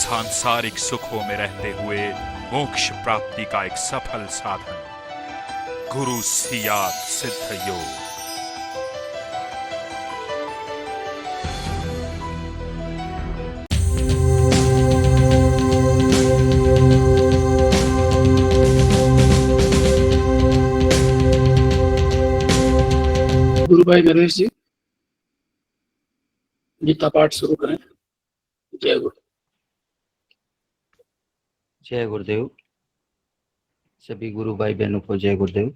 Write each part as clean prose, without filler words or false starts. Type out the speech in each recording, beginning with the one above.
सांसारिक सुखों में रहते हुए मोक्ष प्राप्ति का एक सफल साधन, गुरु सियात सिद्ध योग। गुरु भाई गणेश जी, गीता पाठ शुरू करें। जय गुरु। जय गुरुदेव। सभी गुरु भाई बहनों को जय गुरुदेव।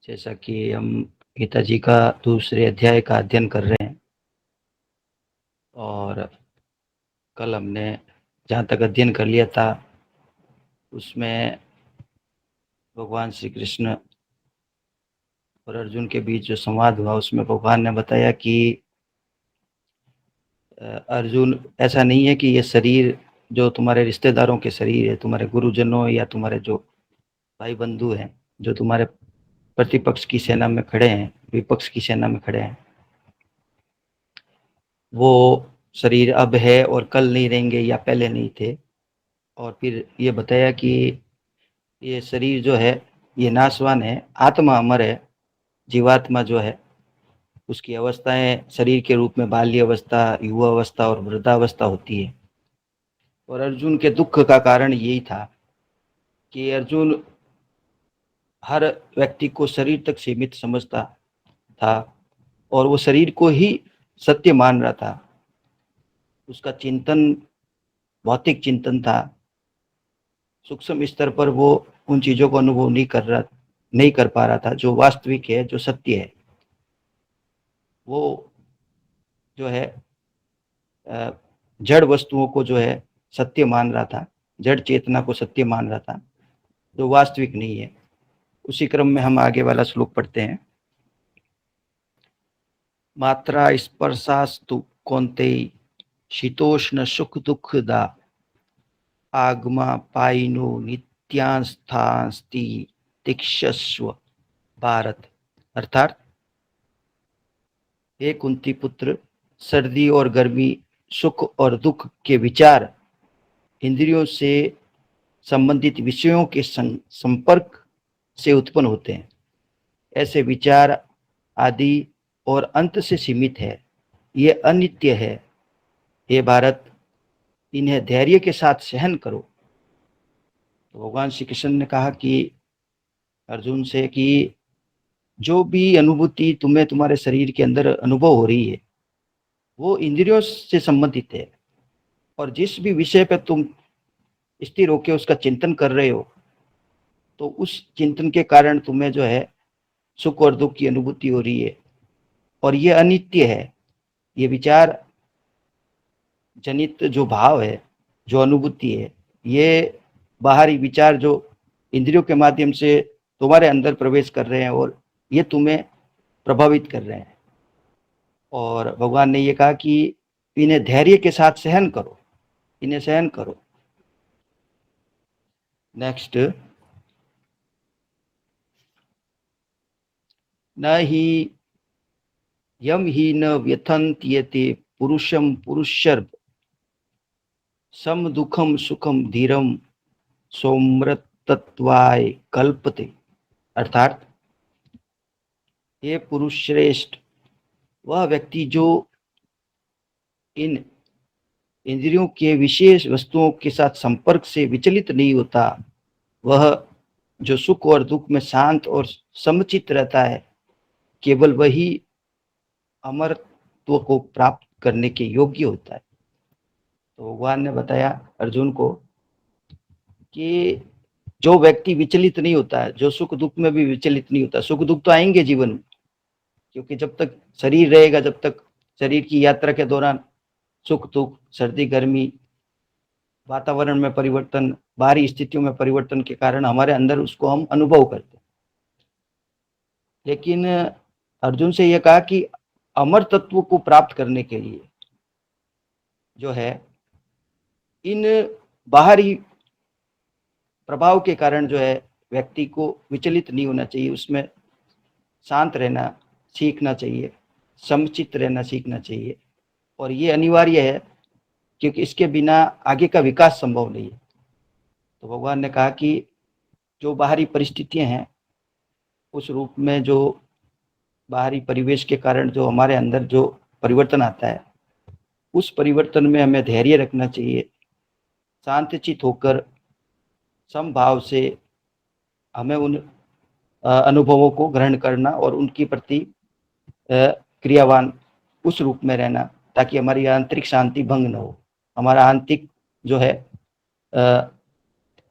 जैसा कि हम गीता जी का दूसरे अध्याय का अध्ययन कर रहे हैं और कल हमने जहाँ तक अध्ययन कर लिया था उसमें भगवान श्री कृष्ण और अर्जुन के बीच जो संवाद हुआ उसमें भगवान ने बताया कि अर्जुन, ऐसा नहीं है कि ये शरीर जो तुम्हारे रिश्तेदारों के शरीर है, तुम्हारे गुरुजनों या तुम्हारे जो भाई बंधु हैं, जो तुम्हारे प्रतिपक्ष की सेना में खड़े हैं, विपक्ष की सेना में खड़े हैं, वो शरीर अब है और कल नहीं रहेंगे या पहले नहीं थे। और फिर ये बताया कि ये शरीर जो है ये नाशवान है, आत्मा अमर है। जीवात्मा जो है उसकी अवस्थाएं शरीर के रूप में बाल्य अवस्था, युवा अवस्था और वृद्धावस्था होती है। और अर्जुन के दुख का कारण यही था कि अर्जुन हर व्यक्ति को शरीर तक सीमित समझता था और वो शरीर को ही सत्य मान रहा था। उसका चिंतन भौतिक चिंतन था। सूक्ष्म स्तर पर वो उन चीज़ों को अनुभव नहीं कर पा रहा था जो वास्तविक है, जो सत्य है। वो जो है जड़ वस्तुओं को जो है सत्य मान रहा था, जड़ चेतना को सत्य मान रहा था, जो वास्तविक नहीं है। उसी क्रम में हम आगे वाला श्लोक पढ़ते हैं। मात्रा स्पर्शास्तु कौन्तेय शीतोष्ण सुख दुःखदा आगमा पाइनो नित्यांस्थास्ति तिक्षस्व भारत। अर्थात हे कुंती पुत्र, सर्दी और गर्मी, सुख और दुख के विचार इंद्रियों से संबंधित विषयों के संपर्क से उत्पन्न होते हैं। ऐसे विचार आदि और अंत से सीमित है, ये अनित्य है। हे भारत, इन्हें धैर्य के साथ सहन करो। तो भगवान श्री कृष्ण ने कहा कि अर्जुन से कि जो भी अनुभूति तुम्हें तुम्हारे शरीर के अंदर अनुभव हो रही है वो इंद्रियों से संबंधित है, और जिस भी विषय पे तुम स्थिर होकर उसका चिंतन कर रहे हो तो उस चिंतन के कारण तुम्हें जो है सुख और दुख की अनुभूति हो रही है, और ये अनित्य है। ये विचार जनित जो भाव है, जो अनुभूति है, ये बाहरी विचार जो इंद्रियों के माध्यम से तुम्हारे अंदर प्रवेश कर रहे हैं और ये तुम्हें प्रभावित कर रहे हैं। और भगवान ने ये कहा कि इन्हें धैर्य के साथ सहन करो, इन्हें सहन करो। नेक्स्ट, न ही यम ही न व्यथन्त्येते पुरुषम पुरुषर्भ सम दुखम सुखम धीरम सोमृतत्वाय कल्पते। अर्थात ये पुरुष श्रेष्ठ, वह व्यक्ति जो इन इंद्रियों के विशेष वस्तुओं के साथ संपर्क से विचलित नहीं होता, वह जो सुख और दुख में शांत और समचित रहता है, केवल वही अमरत्व को प्राप्त करने के योग्य होता है। तो भगवान ने बताया अर्जुन को कि जो व्यक्ति विचलित नहीं होता है, जो सुख दुख में भी विचलित नहीं होता, सुख दुख तो आएंगे जीवन में, क्योंकि जब तक शरीर रहेगा, जब तक शरीर की यात्रा के दौरान सुख दुख, सर्दी गर्मी, वातावरण में परिवर्तन, बाहरी स्थितियों में परिवर्तन के कारण हमारे अंदर उसको हम अनुभव करते हैं। लेकिन अर्जुन से यह कहा कि अमर तत्व को प्राप्त करने के लिए जो है इन बाहरी प्रभाव के कारण जो है व्यक्ति को विचलित नहीं होना चाहिए, उसमें शांत रहना सीखना चाहिए, समचित रहना सीखना चाहिए। और ये अनिवार्य है क्योंकि इसके बिना आगे का विकास संभव नहीं है। तो भगवान ने कहा कि जो बाहरी परिस्थितियां हैं, उस रूप में जो बाहरी परिवेश के कारण जो हमारे अंदर जो परिवर्तन आता है, उस परिवर्तन में हमें धैर्य रखना चाहिए, शांतचित होकर समभाव से हमें उन अनुभवों को ग्रहण करना और उनके प्रति क्रियावान उस रूप में रहना, ताकि हमारी आंतरिक शांति भंग न हो। हमारा आंतरिक जो है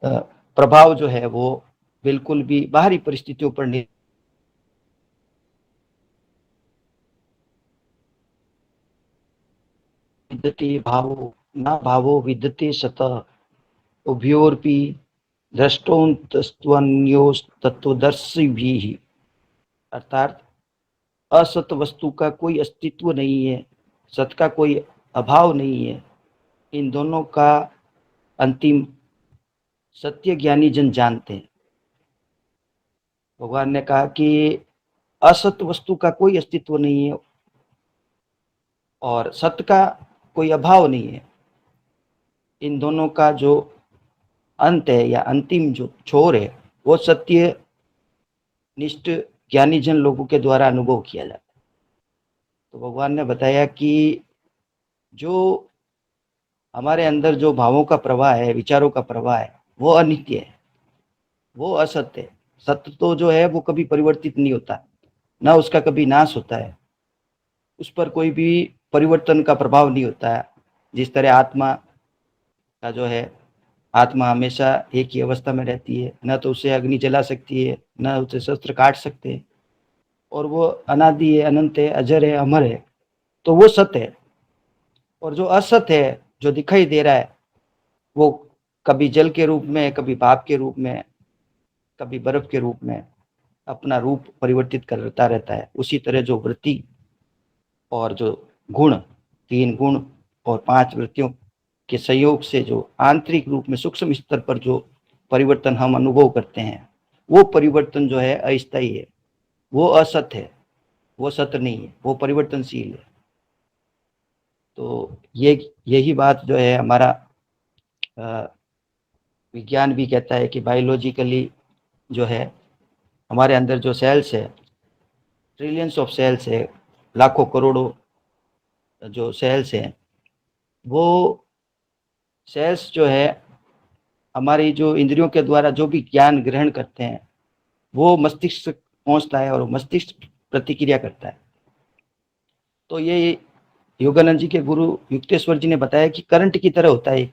प्रभाव जो है वो बिल्कुल भी बाहरी परिस्थितियों पर नहीं। विद्यते भावो न भावो विद्यते सतः उभयोरपि दृष्टोन्तस्त्वन्योस्तत्वदर्शी भी। अर्थात असत वस्तु का कोई अस्तित्व नहीं है, सत का कोई अभाव नहीं है। इन दोनों का अंतिम सत्य ज्ञानी जन जानते हैं। भगवान ने कहा कि असत वस्तु का कोई अस्तित्व नहीं है और सत्य का कोई अभाव नहीं है। इन दोनों का जो अंत है या अंतिम जो छोर है, वो सत्य निष्ठ ज्ञानी जन लोगों के द्वारा अनुभव किया जाता है। तो भगवान ने बताया कि जो हमारे अंदर जो भावों का प्रवाह है, विचारों का प्रवाह है, वो अनित्य है, वो असत्य है। सत्य तो जो है वो कभी परिवर्तित नहीं होता, ना उसका कभी नाश होता है, उस पर कोई भी परिवर्तन का प्रभाव नहीं होता है। जिस तरह आत्मा का जो है, आत्मा हमेशा एक ही अवस्था में रहती है, न तो उसे अग्नि जला सकती है, न उसे शस्त्र काट सकते हैं, और वो अनादि है, अनंत है, अजर है, अमर है। तो वो सत्य है। और जो असत्य है, जो दिखाई दे रहा है, वो कभी जल के रूप में, कभी भाप के रूप में, कभी बर्फ के रूप में अपना रूप परिवर्तित करता रहता है। उसी तरह जो वृत्ति और जो गुण, 3 गुण और 5 वृत्तियों के संयोग से जो आंतरिक रूप में सूक्ष्म स्तर पर जो परिवर्तन हम अनुभव करते हैं, वो परिवर्तन जो है अस्थायी है, वो असत्य है, वो सत्य नहीं है, वो परिवर्तनशील है। तो यही बात जो है हमारा विज्ञान भी कहता है कि बायोलॉजिकली जो है हमारे अंदर जो सेल्स है, ट्रिलियंस ऑफ सेल्स है, लाखों करोड़ों जो सेल्स हैं, वो सेल्स जो है हमारी जो इंद्रियों के द्वारा जो भी ज्ञान ग्रहण करते हैं, वो मस्तिष्क पहुंचता है और मस्तिष्क प्रतिक्रिया करता है। तो ये योगानंद जी के गुरु युक्तेश्वर जी ने बताया कि करंट की तरह होता है।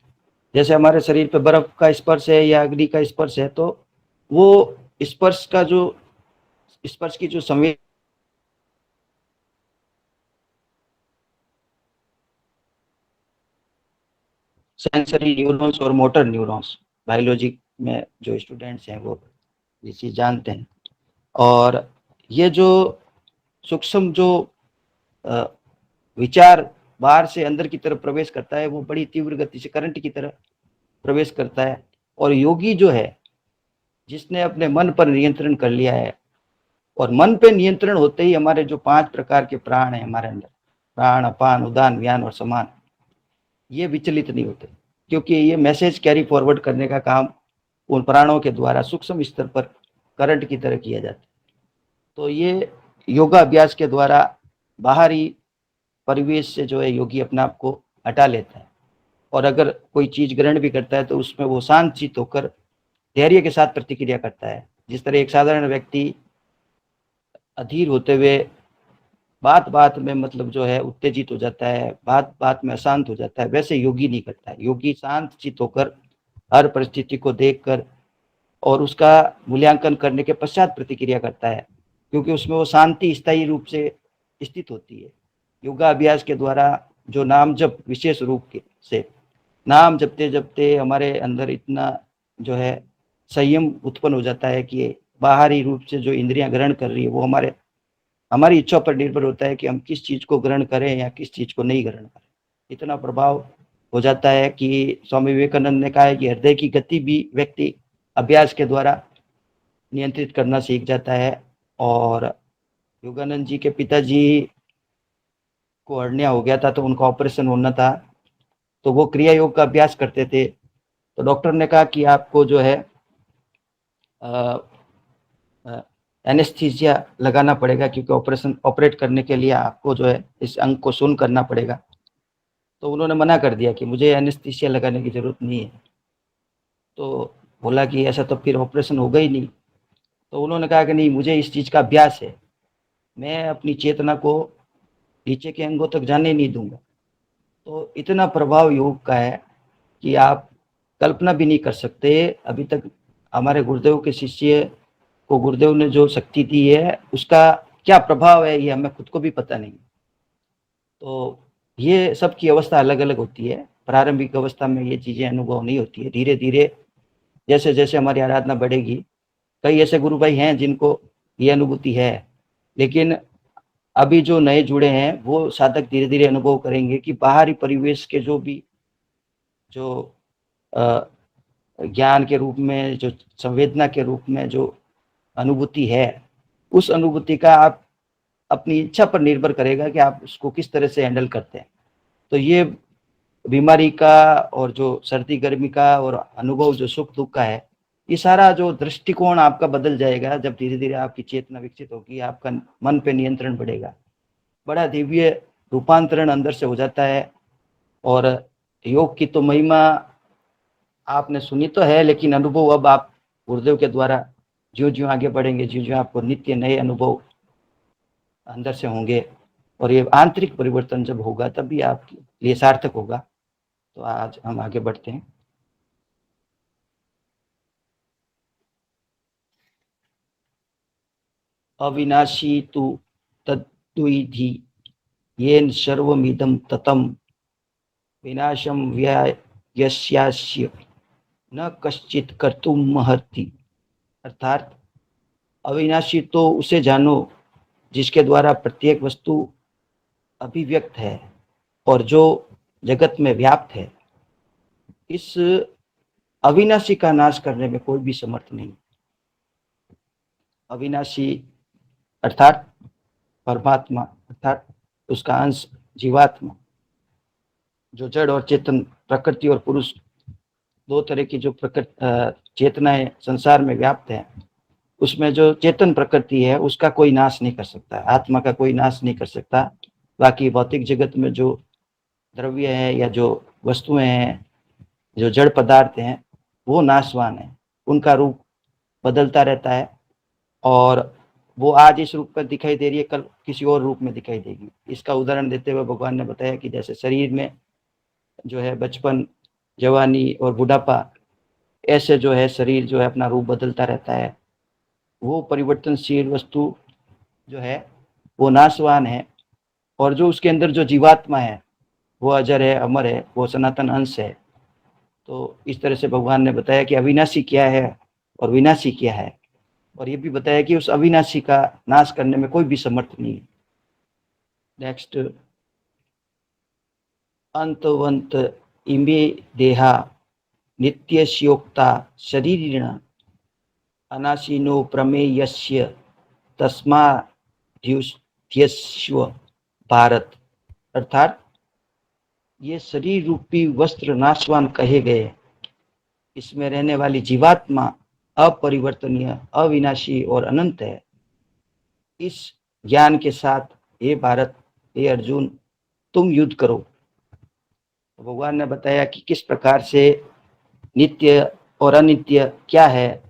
जैसे हमारे शरीर पे बर्फ का स्पर्श है या अग्नि का स्पर्श है, तो वो स्पर्श की जो संवेद सेंसरी न्यूरॉन्स और मोटर न्यूरॉन्स, बायोलॉजी में जो स्टूडेंट्स हैं वो ये चीज जानते हैं। और ये जो सूक्ष्म जो विचार बाहर से अंदर की तरफ प्रवेश करता है, वो बड़ी तीव्र गति से करंट की तरह प्रवेश करता है। और योगी जो है, जिसने अपने मन पर नियंत्रण कर लिया है, और मन पे नियंत्रण होते ही हमारे जो 5 प्रकार के प्राण है हमारे अंदर, प्राण, अपान, उदान, व्यान और समान, ये विचलित नहीं होते, क्योंकि ये मैसेज कैरी फॉरवर्ड करने का काम उन प्राणों के द्वारा सूक्ष्म स्तर पर करंट की तरह किया जाता है। तो ये योगा अभ्यास के द्वारा बाहरी परिवेश से जो है योगी अपने आप को हटा लेता है, और अगर कोई चीज ग्रहण भी करता है तो उसमें वो शांत चित होकर धैर्य के साथ प्रतिक्रिया करता है। जिस तरह एक साधारण व्यक्ति अधीर होते हुए बात बात में मतलब जो है उत्तेजित हो जाता है, बात बात में अशांत हो जाता है, वैसे योगी नहीं करता है। योगी शांत चित होकर हर परिस्थिति को देखकर और उसका मूल्यांकन करने के पश्चात प्रतिक्रिया करता है, क्योंकि उसमें वो शांति स्थायी रूप से स्थित होती है। योगा अभ्यास के द्वारा जो नाम जप, विशेष रूप से नाम जपते जपते हमारे अंदर इतना जो है संयम उत्पन्न हो जाता है कि बाहरी रूप से जो इंद्रियां ग्रहण कर रही है, वो हमारी इच्छा पर निर्भर होता है कि हम किस चीज को ग्रहण करें या किस चीज को नहीं ग्रहण करें। इतना प्रभाव हो जाता है कि स्वामी विवेकानंद ने कहा है कि हृदय की गति भी व्यक्ति अभ्यास के द्वारा नियंत्रित करना सीख जाता है। और योगानंद जी के पिताजी को हर्निया हो गया था, तो उनका ऑपरेशन होना था, तो वो क्रिया योग का अभ्यास करते थे। तो डॉक्टर ने कहा कि आपको जो है एनेस्थीसिया लगाना पड़ेगा, क्योंकि ऑपरेट करने के लिए आपको जो है इस अंग को शून्य करना पड़ेगा। तो उन्होंने मना कर दिया कि मुझे एनेस्थीसिया लगाने की ज़रूरत नहीं है। तो बोला कि ऐसा तो फिर ऑपरेशन होगा ही नहीं। तो उन्होंने कहा कि नहीं, मुझे इस चीज़ का अभ्यास है, मैं अपनी चेतना को नीचे के अंगों तक जाने नहीं दूंगा। तो इतना प्रभाव योग का है कि आप कल्पना भी नहीं कर सकते। अभी तक हमारे गुरुदेव के शिष्य को गुरुदेव ने जो शक्ति दी है उसका क्या प्रभाव है, ये हमें खुद को भी पता नहीं। तो ये सबकी अवस्था अलग अलग होती है। प्रारंभिक अवस्था में ये चीज़ें अनुभव नहीं होती है। धीरे धीरे जैसे जैसे हमारी आराधना बढ़ेगी, कई ऐसे गुरु भाई हैं जिनको ये अनुभूति है, लेकिन अभी जो नए जुड़े हैं वो साधक धीरे धीरे अनुभव करेंगे कि बाहरी परिवेश के जो ज्ञान के रूप में, जो संवेदना के रूप में जो अनुभूति है, उस अनुभूति का आप अपनी इच्छा पर निर्भर करेगा कि आप उसको किस तरह से हैंडल करते हैं। तो ये बीमारी का और जो सर्दी गर्मी का और अनुभव जो सुख दुख का है, ये सारा जो दृष्टिकोण आपका बदल जाएगा जब धीरे धीरे आपकी चेतना विकसित होगी, आपका मन पे नियंत्रण बढ़ेगा, बड़ा दिव्य रूपांतरण अंदर से हो जाता है। और योग की तो महिमा आपने सुनी तो है, लेकिन अनुभव अब आप गुरुदेव के द्वारा ज्यों ज्यों आगे बढ़ेंगे, ज्यों ज्यों आपको नित्य नए अनुभव अंदर से होंगे, और ये आंतरिक परिवर्तन जब होगा तभी आपके लिए सार्थक होगा। तो आज हम आगे बढ़ते हैं। अविनाशी तु तद्विधि येन सर्वमिदं ततं विनाशं यस्यास्य न कश्चित कर्तुमर्हति। अर्थात अविनाशी तो उसे जानो जिसके द्वारा प्रत्येक वस्तु अभिव्यक्त है और जो जगत में व्याप्त है। इस अविनाशी का नाश करने में कोई भी समर्थ नहीं। अविनाशी अर्थात परमात्मा, अर्थात उसका अंश जीवात्मा, जो जड़ और चेतन, प्रकृति और पुरुष, दो तरह की जो चेतनाएं संसार में व्याप्त है, उसमें जो चेतन प्रकृति है उसका कोई नाश नहीं कर सकता, आत्मा का कोई नाश नहीं कर सकता। बाकी भौतिक जगत में जो द्रव्य है या जो वस्तुएं हैं, जो जड़ पदार्थ हैं, वो नाशवान है, उनका रूप बदलता रहता है और वो आज इस रूप पर दिखाई दे रही है, कल किसी और रूप में दिखाई देगी। इसका उदाहरण देते हुए भगवान ने बताया कि जैसे शरीर में जो है बचपन, जवानी और बुढ़ापा, ऐसे जो है शरीर जो है अपना रूप बदलता रहता है। वो परिवर्तनशील वस्तु जो है वो नाशवान है, और जो उसके अंदर जो जीवात्मा है वो अजर है, अमर है, वो सनातन अंश है। तो इस तरह से भगवान ने बताया कि अविनाशी क्या है और विनाशी क्या है, और ये भी बताया कि उस अविनाशी का नाश करने में कोई भी समर्थ नहीं है। नेक्स्ट, अंतवंत इमे देहा नित्यस्योक्ता शरीरिण अनाशिनो प्रमेयस्य तस्माद्युध्यस्व भारत। अर्थात ये शरीर रूपी वस्त्र नाशवान कहे गए, इसमें रहने वाली जीवात्मा अपरिवर्तनीय, अविनाशी और अनंत है। इस ज्ञान के साथ हे भारत, हे अर्जुन, तुम युद्ध करो। भगवान ने बताया कि किस प्रकार से नित्य और अनित्य क्या है,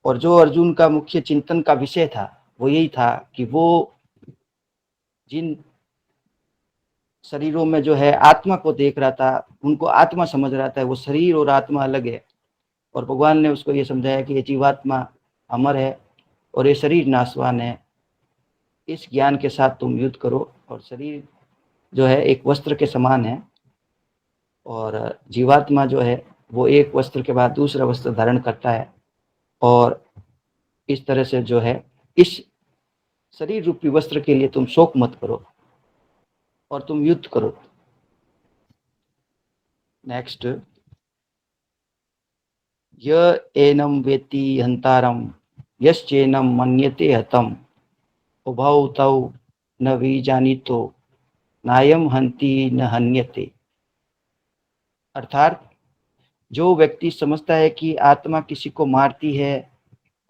और जो अर्जुन का मुख्य चिंतन का विषय था वो यही था कि वो जिन शरीरों में जो है आत्मा को देख रहा था, उनको आत्मा समझ रहा था, वो शरीर और आत्मा अलग है। और भगवान ने उसको ये समझाया कि ये जीवात्मा अमर है और ये शरीर नाशवान है। इस ज्ञान के साथ तुम युद्ध करो, और शरीर जो है एक वस्त्र के समान है, और जीवात्मा जो है वो एक वस्त्र के बाद दूसरा वस्त्र धारण करता है। और इस तरह से जो है इस शरीर रूपी वस्त्र के लिए तुम शोक मत करो और तुम युद्ध करो। नेक्स्ट, य एनम वेति हंतारम यश्चेनम मन्यते हतम उभौ तौ न विजानीतो नायम हंति न हन्यते। अर्थात जो व्यक्ति समझता है कि आत्मा किसी को मारती है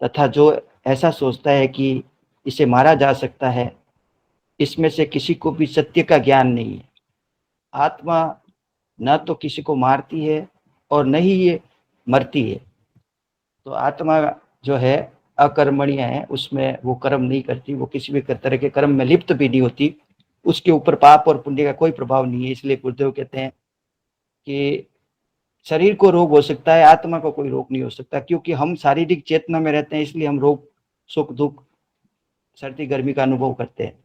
तथा जो ऐसा सोचता है कि इसे मारा जा सकता है, इसमें से किसी को भी सत्य का ज्ञान नहीं है। आत्मा न तो किसी को मारती है और न ही ये मरती है। तो आत्मा जो है अकर्मणीय है, उसमें वो कर्म नहीं करती, वो किसी भी तरह के कर्म में लिप्त भी नहीं होती, उसके ऊपर पाप और पुण्य का कोई प्रभाव नहीं है। इसलिए गुरुदेव कहते हैं कि शरीर को रोग हो सकता है, आत्मा को कोई रोग नहीं हो सकता, क्योंकि हम शारीरिक चेतना में रहते हैं, इसलिए हम रोग, सुख, दुख, सर्दी, गर्मी का अनुभव करते हैं।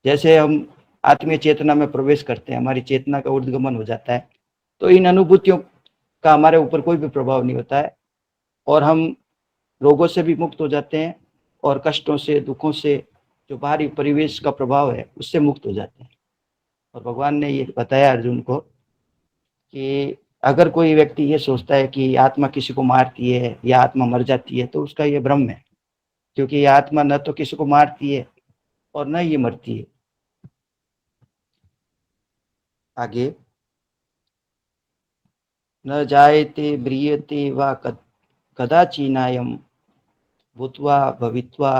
जैसे हम आत्मीय चेतना में प्रवेश करते हैं, हमारी चेतना का ऊर्ध्वगमन हो जाता है, तो इन अनुभूतियों का हमारे ऊपर कोई भी प्रभाव नहीं होता है और हम रोगों से भी मुक्त हो जाते हैं और कष्टों से, दुखों से, जो बाहरी परिवेश का प्रभाव है, उससे मुक्त हो जाते हैं। और भगवान ने ये बताया अर्जुन को कि अगर कोई व्यक्ति ये सोचता है कि आत्मा किसी को मारती है या आत्मा मर जाती है, तो उसका ये भ्रम है, क्योंकि ये आत्मा न तो किसी को मारती है और न ये मरती है। आगे, न जायते म्रियते वा कदाचिनायम भूत्वा भवित्वा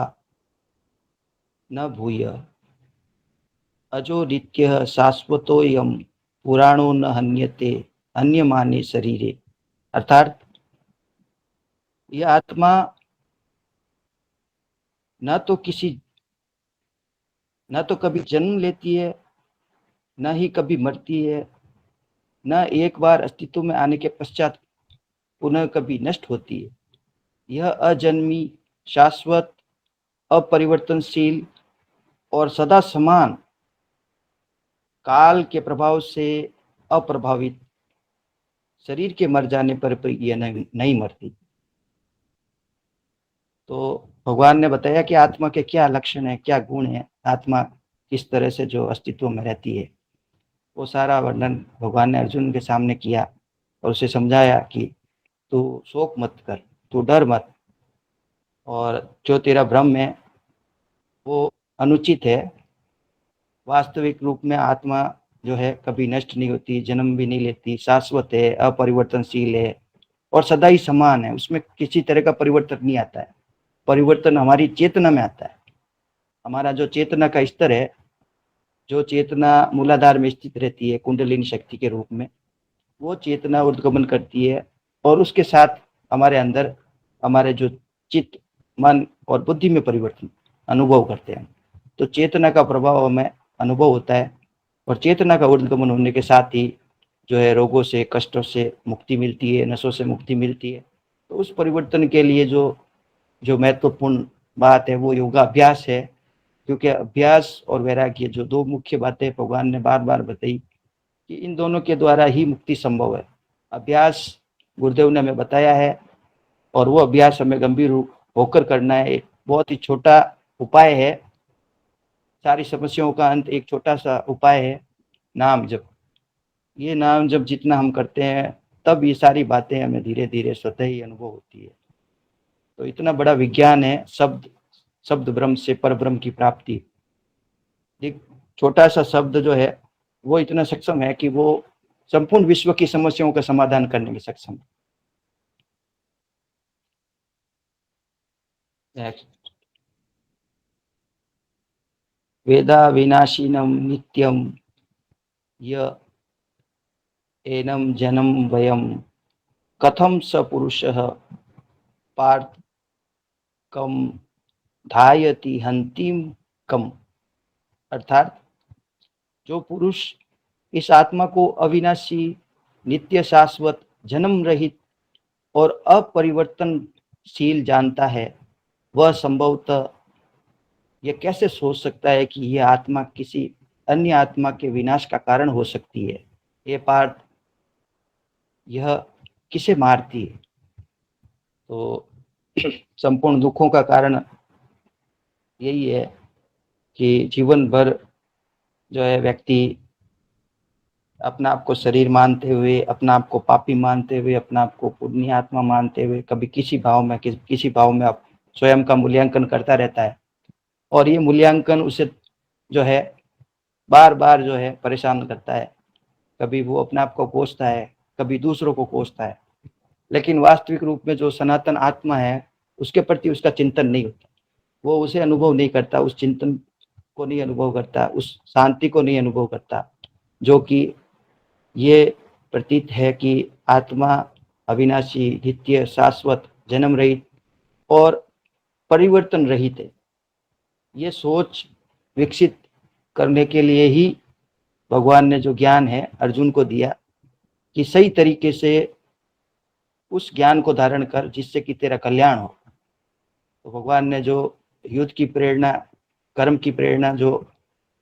न भूय अजो नित्यः शाश्वतोऽयं पुराणो न हन्यते अन्यमाने शरीरे। अर्थात यह आत्मा न तो कभी जन्म लेती है, न ही कभी मरती है, न एक बार अस्तित्व में आने के पश्चात पुनः कभी नष्ट होती है। यह अजन्मी, शाश्वत, अपरिवर्तनशील और सदा समान, काल के प्रभाव से अप्रभावित, शरीर के मर जाने पर यह नहीं मरती। तो भगवान ने बताया कि आत्मा के क्या लक्षण है, क्या गुण है, आत्मा किस तरह से जो अस्तित्व में रहती है, वो सारा वर्णन भगवान ने अर्जुन के सामने किया और उसे समझाया कि तू शोक मत कर, तू डर मत, और जो तेरा भ्रम है वो अनुचित है। वास्तविक रूप में आत्मा जो है कभी नष्ट नहीं होती, जन्म भी नहीं लेती, शाश्वत है, अपरिवर्तनशील है और सदा ही समान है, उसमें किसी तरह का परिवर्तन नहीं आता है। परिवर्तन हमारी चेतना में आता है। हमारा जो चेतना का स्तर है, जो चेतना मूलाधार में स्थित रहती है कुंडलिनी शक्ति के रूप में, वो चेतना ऊर्ध्वगमन करती है और उसके साथ हमारे अंदर हमारे जो चित्त, मन और बुद्धि में परिवर्तन अनुभव करते हैं। तो चेतना का प्रभाव हमें अनुभव होता है और चेतना का ऊर्ध्वगमन होने के साथ ही जो है रोगों से, कष्टों से मुक्ति मिलती है, नशों से मुक्ति मिलती है। तो उस परिवर्तन के लिए जो महत्वपूर्ण बात है वो योगाभ्यास है, क्योंकि अभ्यास और वैराग्य जो दो मुख्य बातें भगवान ने बार बार बताई कि इन दोनों के द्वारा ही मुक्ति संभव है। अभ्यास गुरुदेव ने हमें बताया है और वो अभ्यास हमें गंभीर होकर करना है। एक बहुत ही छोटा उपाय है, सारी समस्याओं का अंत एक छोटा सा उपाय है, नाम जप। ये नाम जप जितना हम करते हैं तब ये सारी बातें हमें धीरे धीरे स्वतः ही अनुभव होती है। तो इतना बड़ा विज्ञान है शब्द ब्रह्म से पर ब्रह्म की प्राप्ति। एक छोटा सा शब्द जो है वो इतना सक्षम है कि वो संपूर्ण विश्व की समस्याओं का समाधान करने में सक्षम है। वेदा विनाशिनम नित्यम य एनम जन्म वयम कथम स पुरुषः पार्थ कम धायति हंतिम कम। अर्थात जो पुरुष इस आत्मा को अविनाशी, नित्य, शाश्वत, जन्म रहित और अपरिवर्तनशील जानता है, वह संभवतः यह कैसे सोच सकता है कि यह आत्मा किसी अन्य आत्मा के विनाश का कारण हो सकती है। ये पार्थ, यह किसे मारती है? तो संपूर्ण दुखों का कारण यही है कि जीवन भर जो है व्यक्ति अपना आप को शरीर मानते हुए, अपना आप को पापी मानते हुए, अपना आप को पुण्य आत्मा मानते हुए कभी किसी भाव में आप स्वयं का मूल्यांकन करता रहता है और ये मूल्यांकन उसे जो है बार बार जो है परेशान करता है। कभी वो अपने आप को कोसता है, कभी दूसरों को कोसता है, लेकिन वास्तविक रूप में जो सनातन आत्मा है उसके प्रति उसका चिंतन नहीं होता, वो उसे अनुभव नहीं करता, उस चिंतन को नहीं अनुभव करता, उस शांति को नहीं अनुभव करता, जो कि ये प्रतीत है कि आत्मा अविनाशी, नित्य, शाश्वत, जन्म रहित और परिवर्तन रहित है। ये सोच विकसित करने के लिए ही भगवान ने जो ज्ञान है अर्जुन को दिया कि सही तरीके से उस ज्ञान को धारण कर जिससे कि तेरा कल्याण हो। तो भगवान ने जो युद्ध की प्रेरणा, कर्म की प्रेरणा, जो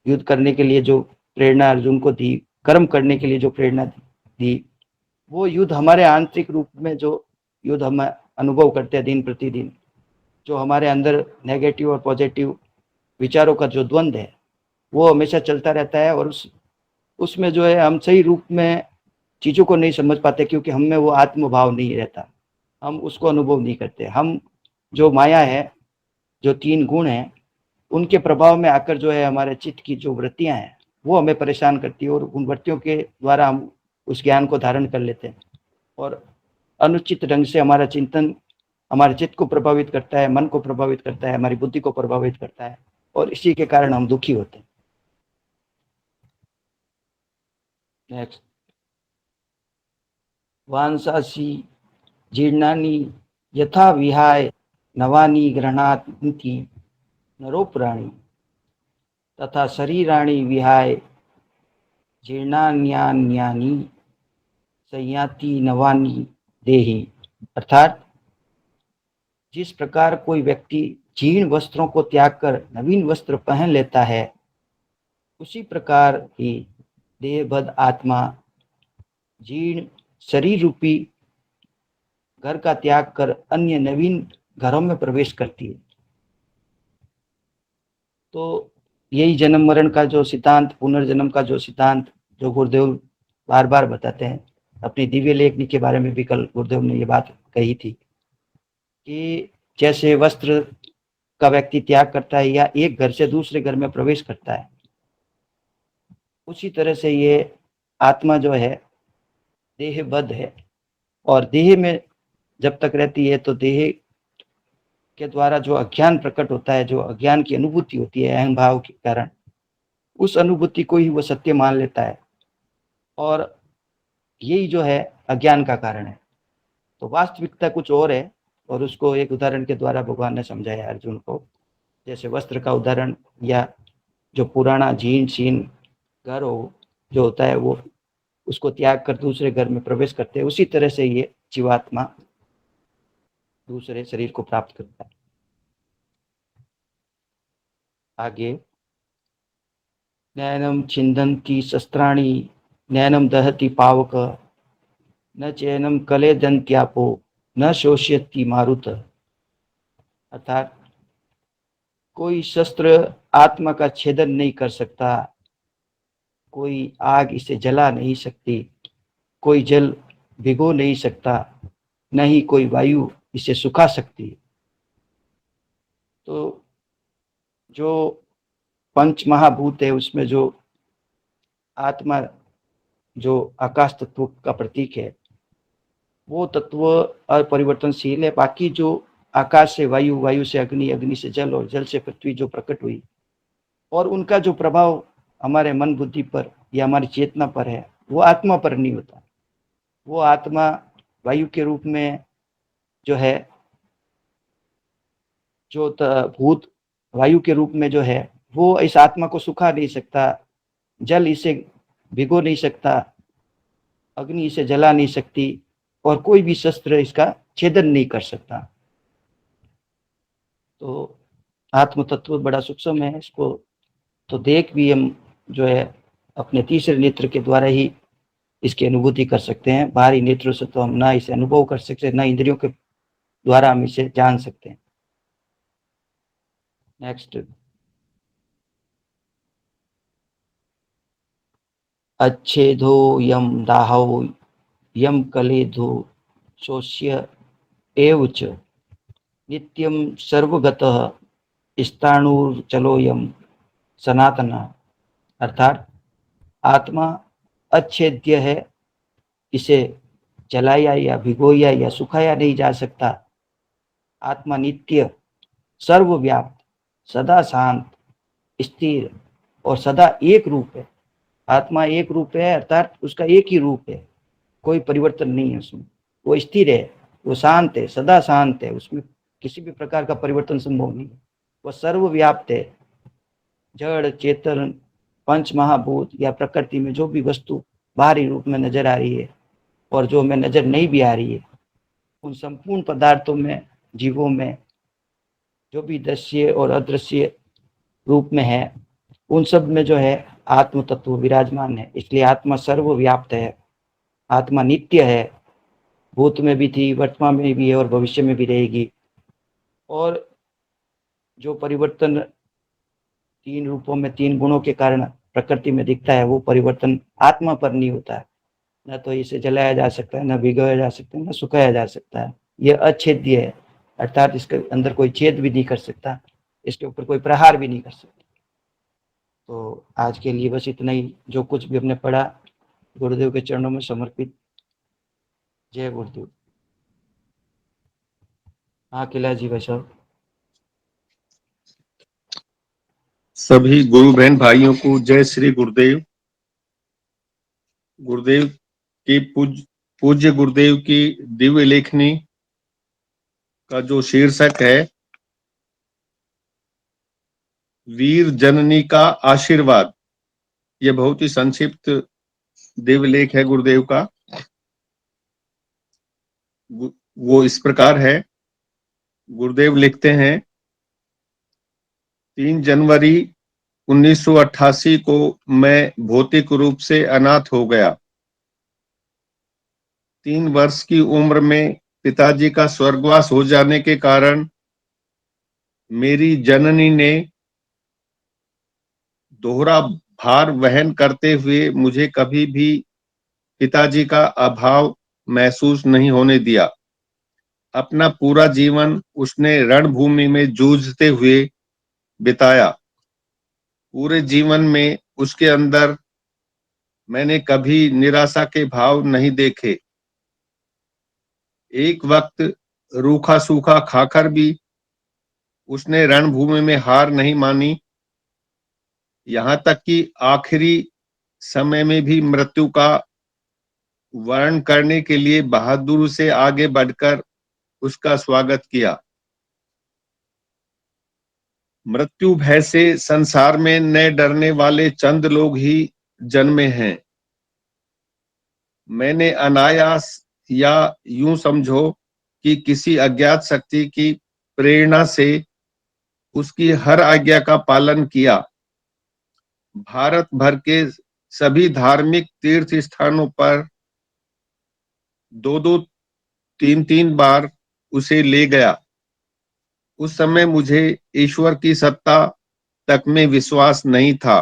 युद्ध करने के लिए जो प्रेरणा अर्जुन को दी, कर्म करने के लिए जो प्रेरणा दी, वो युद्ध हमारे आंतरिक रूप में जो युद्ध हम अनुभव करते हैं दिन प्रतिदिन, जो हमारे अंदर नेगेटिव और पॉजिटिव विचारों का जो द्वंद्व है वो हमेशा चलता रहता है, और उसमें जो है हम सही रूप में चीज़ों को नहीं समझ पाते, क्योंकि हम में वो आत्मभाव नहीं रहता, हम उसको अनुभव नहीं करते। हम जो माया है, जो 3 गुण हैं, उनके प्रभाव में आकर जो है हमारे चित्त की जो वृत्तियां हैं वो हमें परेशान करती है, और उन वृत्तियों के द्वारा हम उस ज्ञान को धारण कर लेते हैं, और अनुचित ढंग से हमारा चिंतन हमारे चित्त को प्रभावित करता है, मन को प्रभावित करता है, हमारी बुद्धि को प्रभावित करता है, और इसी के कारण हम दुखी होते हैं। नेक्स्ट, वांसासी जीर्णानि यथा विहाय नवानि गृह्णाति नरो प्राणी तथा शरीराणि विहाय जीर्णान्यान्यानि संयाति नवानि देहि। अर्थात जिस प्रकार कोई व्यक्ति जीर्ण वस्त्रों को त्याग कर नवीन वस्त्र पहन लेता है, उसी प्रकार ही देहबद्ध आत्मा जीर्ण शरीर रूपी घर का त्याग कर अन्य नवीन घरों में प्रवेश करती है। तो यही जन्म मरण का जो सिद्धांत, पुनर्जन्म का जो सिद्धांत, जो गुरुदेव बार बार बताते हैं, अपनी दिव्य लेखनी के बारे में भी कल गुरुदेव ने ये बात कही थी कि जैसे वस्त्र का व्यक्ति त्याग करता है या एक घर से दूसरे घर में प्रवेश करता है, उसी तरह से ये आत्मा जो है देहबद्ध है, और देह में जब तक रहती है तो देह के द्वारा जो अज्ञान प्रकट होता है, जो अज्ञान की अनुभूति होती है अहम भाव के कारण, उस अनुभूति को ही वो सत्य मान लेता है, और यही जो है अज्ञान का कारण है। तो वास्तविकता कुछ और है, और उसको एक उदाहरण के द्वारा भगवान ने समझाया अर्जुन को। जैसे वस्त्र का उदाहरण, या जो पुराना जीर्ण शीर्ण घर हो जो होता है, वो उसको त्याग कर दूसरे घर में प्रवेश करते हैं, उसी तरह से ये जीवात्मा दूसरे शरीर को प्राप्त करता है। आगे, नैनम छिंदन्ति शस्त्राणि नैनम दहति पावक न चैनम कलेदन्त्यापो न शोष्यति मारुत। अर्थात कोई शस्त्र आत्मा का छेदन नहीं कर सकता, कोई आग इसे जला नहीं सकती, कोई जल भिगो नहीं सकता, न ही कोई वायु इसे सुखा सकती। तो जो पंच महाभूत है उसमें जो आत्मा, जो आकाश तत्व का प्रतीक है, वो तत्व अपरिवर्तनशील है। बाकी जो आकाश से वायु, वायु से अग्नि, अग्नि से जल और जल से पृथ्वी जो प्रकट हुई, और उनका जो प्रभाव हमारे मन बुद्धि पर या हमारी चेतना पर है, वो आत्मा पर नहीं होता। वो आत्मा वायु के रूप में जो है, जो भूत वायु के रूप में जो है, वो इस आत्मा को सुखा नहीं सकता, जल इसे भिगो नहीं सकता, अग्नि इसे जला नहीं सकती, और कोई भी शस्त्र इसका छेदन नहीं कर सकता। तो आत्म तत्व बड़ा सूक्ष्म है, इसको तो देख भी हम जो है अपने तीसरे नेत्र के द्वारा ही इसकी अनुभूति कर सकते हैं। बाहरी नेत्रों से तो हम ना इसे अनुभव कर सकते, ना इंद्रियों के द्वारा हम इसे जान सकते हैं। नेक्स्ट, अच्छेदो यम दाहो यम कलेधो शोष्य एव च नित्यम सर्वगतः स्थाणुर्चलोयम सनातना। अर्थात आत्मा अच्छेद्य है, इसे जलाया या भिगोया या सुखाया नहीं जा सकता। आत्मा नित्य, सर्वव्याप्त, सदा शांत, स्थिर और सदा एक रूप है। आत्मा एक रूप है, अर्थात उसका एक ही रूप है, कोई परिवर्तन नहीं है उसमें। वो स्थिर है, वो शांत है, सदा शांत है, उसमें किसी भी प्रकार का परिवर्तन संभव नहीं है। वह सर्वव्याप्त है। जड़, चेतन, पंच महाभूत या प्रकृति में जो भी वस्तु बाहरी रूप में नजर आ रही है और जो हमें नजर नहीं भी आ रही है, उन संपूर्ण पदार्थों में, जीवों में जो भी दृश्य और अदृश्य रूप में है, उन सब में जो है आत्म तत्व विराजमान है। इसलिए आत्मा सर्वव्याप्त है। आत्मा नित्य है, भूत में भी थी, वर्तमान में भी है और भविष्य में भी रहेगी। और जो परिवर्तन तीन रूपों में, तीन गुणों के कारण प्रकृति में दिखता है, वो परिवर्तन आत्मा पर नहीं होता है। न तो इसे जलाया जा सकता है, न भिगोया जा सकता है, न सुखाया जा सकता है। यह अछेद्य है, अर्थात इसके अंदर कोई छेद भी नहीं कर सकता, इसके ऊपर कोई प्रहार भी नहीं कर सकता। तो आज के लिए बस इतना ही। जो कुछ भी हमने पढ़ा गुरुदेव के चरणों में समर्पित। जय गुरुदेव। हाँ किला जी भाई साहब। सभी गुरु बहन भाइयों को जय श्री गुरुदेव। गुरुदेव की पूज्य गुरुदेव की दिव्य लेखनी का जो शीर्षक है, वीर जननी का आशीर्वाद, ये बहुत ही संक्षिप्त दिव्य लेख है गुरुदेव का। वो इस प्रकार है। गुरुदेव लिखते हैं, 3 जनवरी 1988 को मैं भौतिक रूप से अनाथ हो गया। 3 वर्ष की उम्र में पिताजी का स्वर्गवास हो जाने के कारण मेरी जननी ने दोहरा भार वहन करते हुए मुझे कभी भी पिताजी का अभाव महसूस नहीं होने दिया। अपना पूरा जीवन उसने रणभूमि में जूझते हुए बिताया। पूरे जीवन में उसके अंदर मैंने कभी निराशा के भाव नहीं देखे। एक वक्त रूखा सूखा खाकर भी उसने रणभूमि में हार नहीं मानी। यहाँ तक कि आखिरी समय में भी मृत्यु का वर्ण करने के लिए बहादुरी से आगे बढ़कर उसका स्वागत किया। मृत्यु भय से संसार में न डरने वाले चंद लोग ही जन्मे हैं। मैंने अनायास या यूं समझो कि किसी अज्ञात शक्ति की प्रेरणा से उसकी हर आज्ञा का पालन किया। भारत भर के सभी धार्मिक तीर्थ स्थानों पर 2-2, 3-3 बार उसे ले गया। उस समय मुझे ईश्वर की सत्ता तक में विश्वास नहीं था,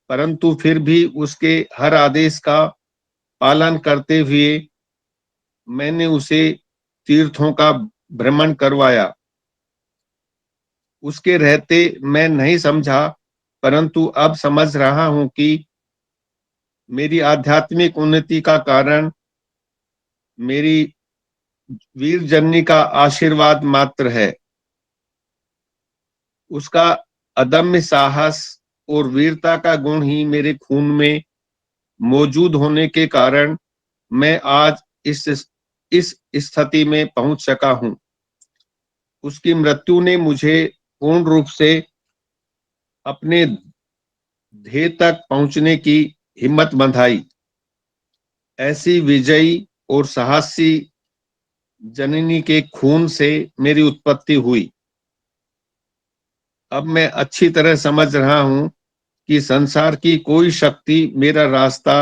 परंतु फिर भी उसके हर आदेश का पालन करते हुए मैंने उसे तीर्थों का भ्रमण करवाया। उसके रहते मैं नहीं समझा, परंतु अब समझ रहा हूं कि मेरी आध्यात्मिक उन्नति का कारण मेरी वीर जननी का आशीर्वाद मात्र है। उसका अदम्य साहस और वीरता का गुण ही मेरे खून में मौजूद होने के कारण मैं आज इस स्थिति में पहुंच सका हूं। उसकी मृत्यु ने मुझे पूर्ण रूप से अपने ध्येय तक पहुंचने की हिम्मत बंधाई। ऐसी विजयी और साहसी जननी के खून से मेरी उत्पत्ति हुई। अब मैं अच्छी तरह समझ रहा हूं कि संसार की कोई शक्ति मेरा रास्ता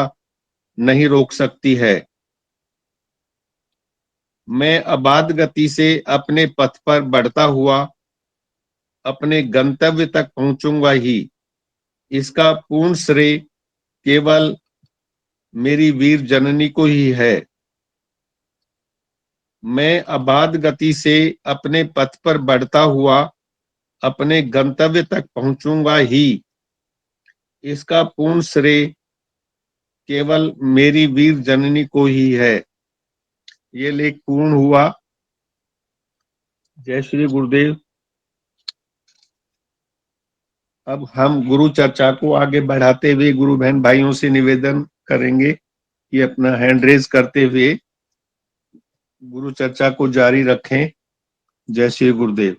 नहीं रोक सकती है। मैं अबाध गति से अपने पथ पर बढ़ता हुआ अपने गंतव्य तक पहुंचूंगा ही। इसका पूर्ण श्रेय केवल मेरी वीर जननी को ही है। मैं अबाध गति से अपने पथ पर बढ़ता हुआ अपने गंतव्य तक पहुंचूंगा ही। इसका पूर्ण श्रेय केवल मेरी वीर जननी को ही है। ये लेख पूर्ण हुआ। जय श्री गुरुदेव। अब हम गुरु चर्चा को आगे बढ़ाते हुए गुरु बहन भाइयों से निवेदन करेंगे कि अपना हैंड रेज करते हुए गुरु चर्चा को जारी रखें। जय श्री गुरुदेव।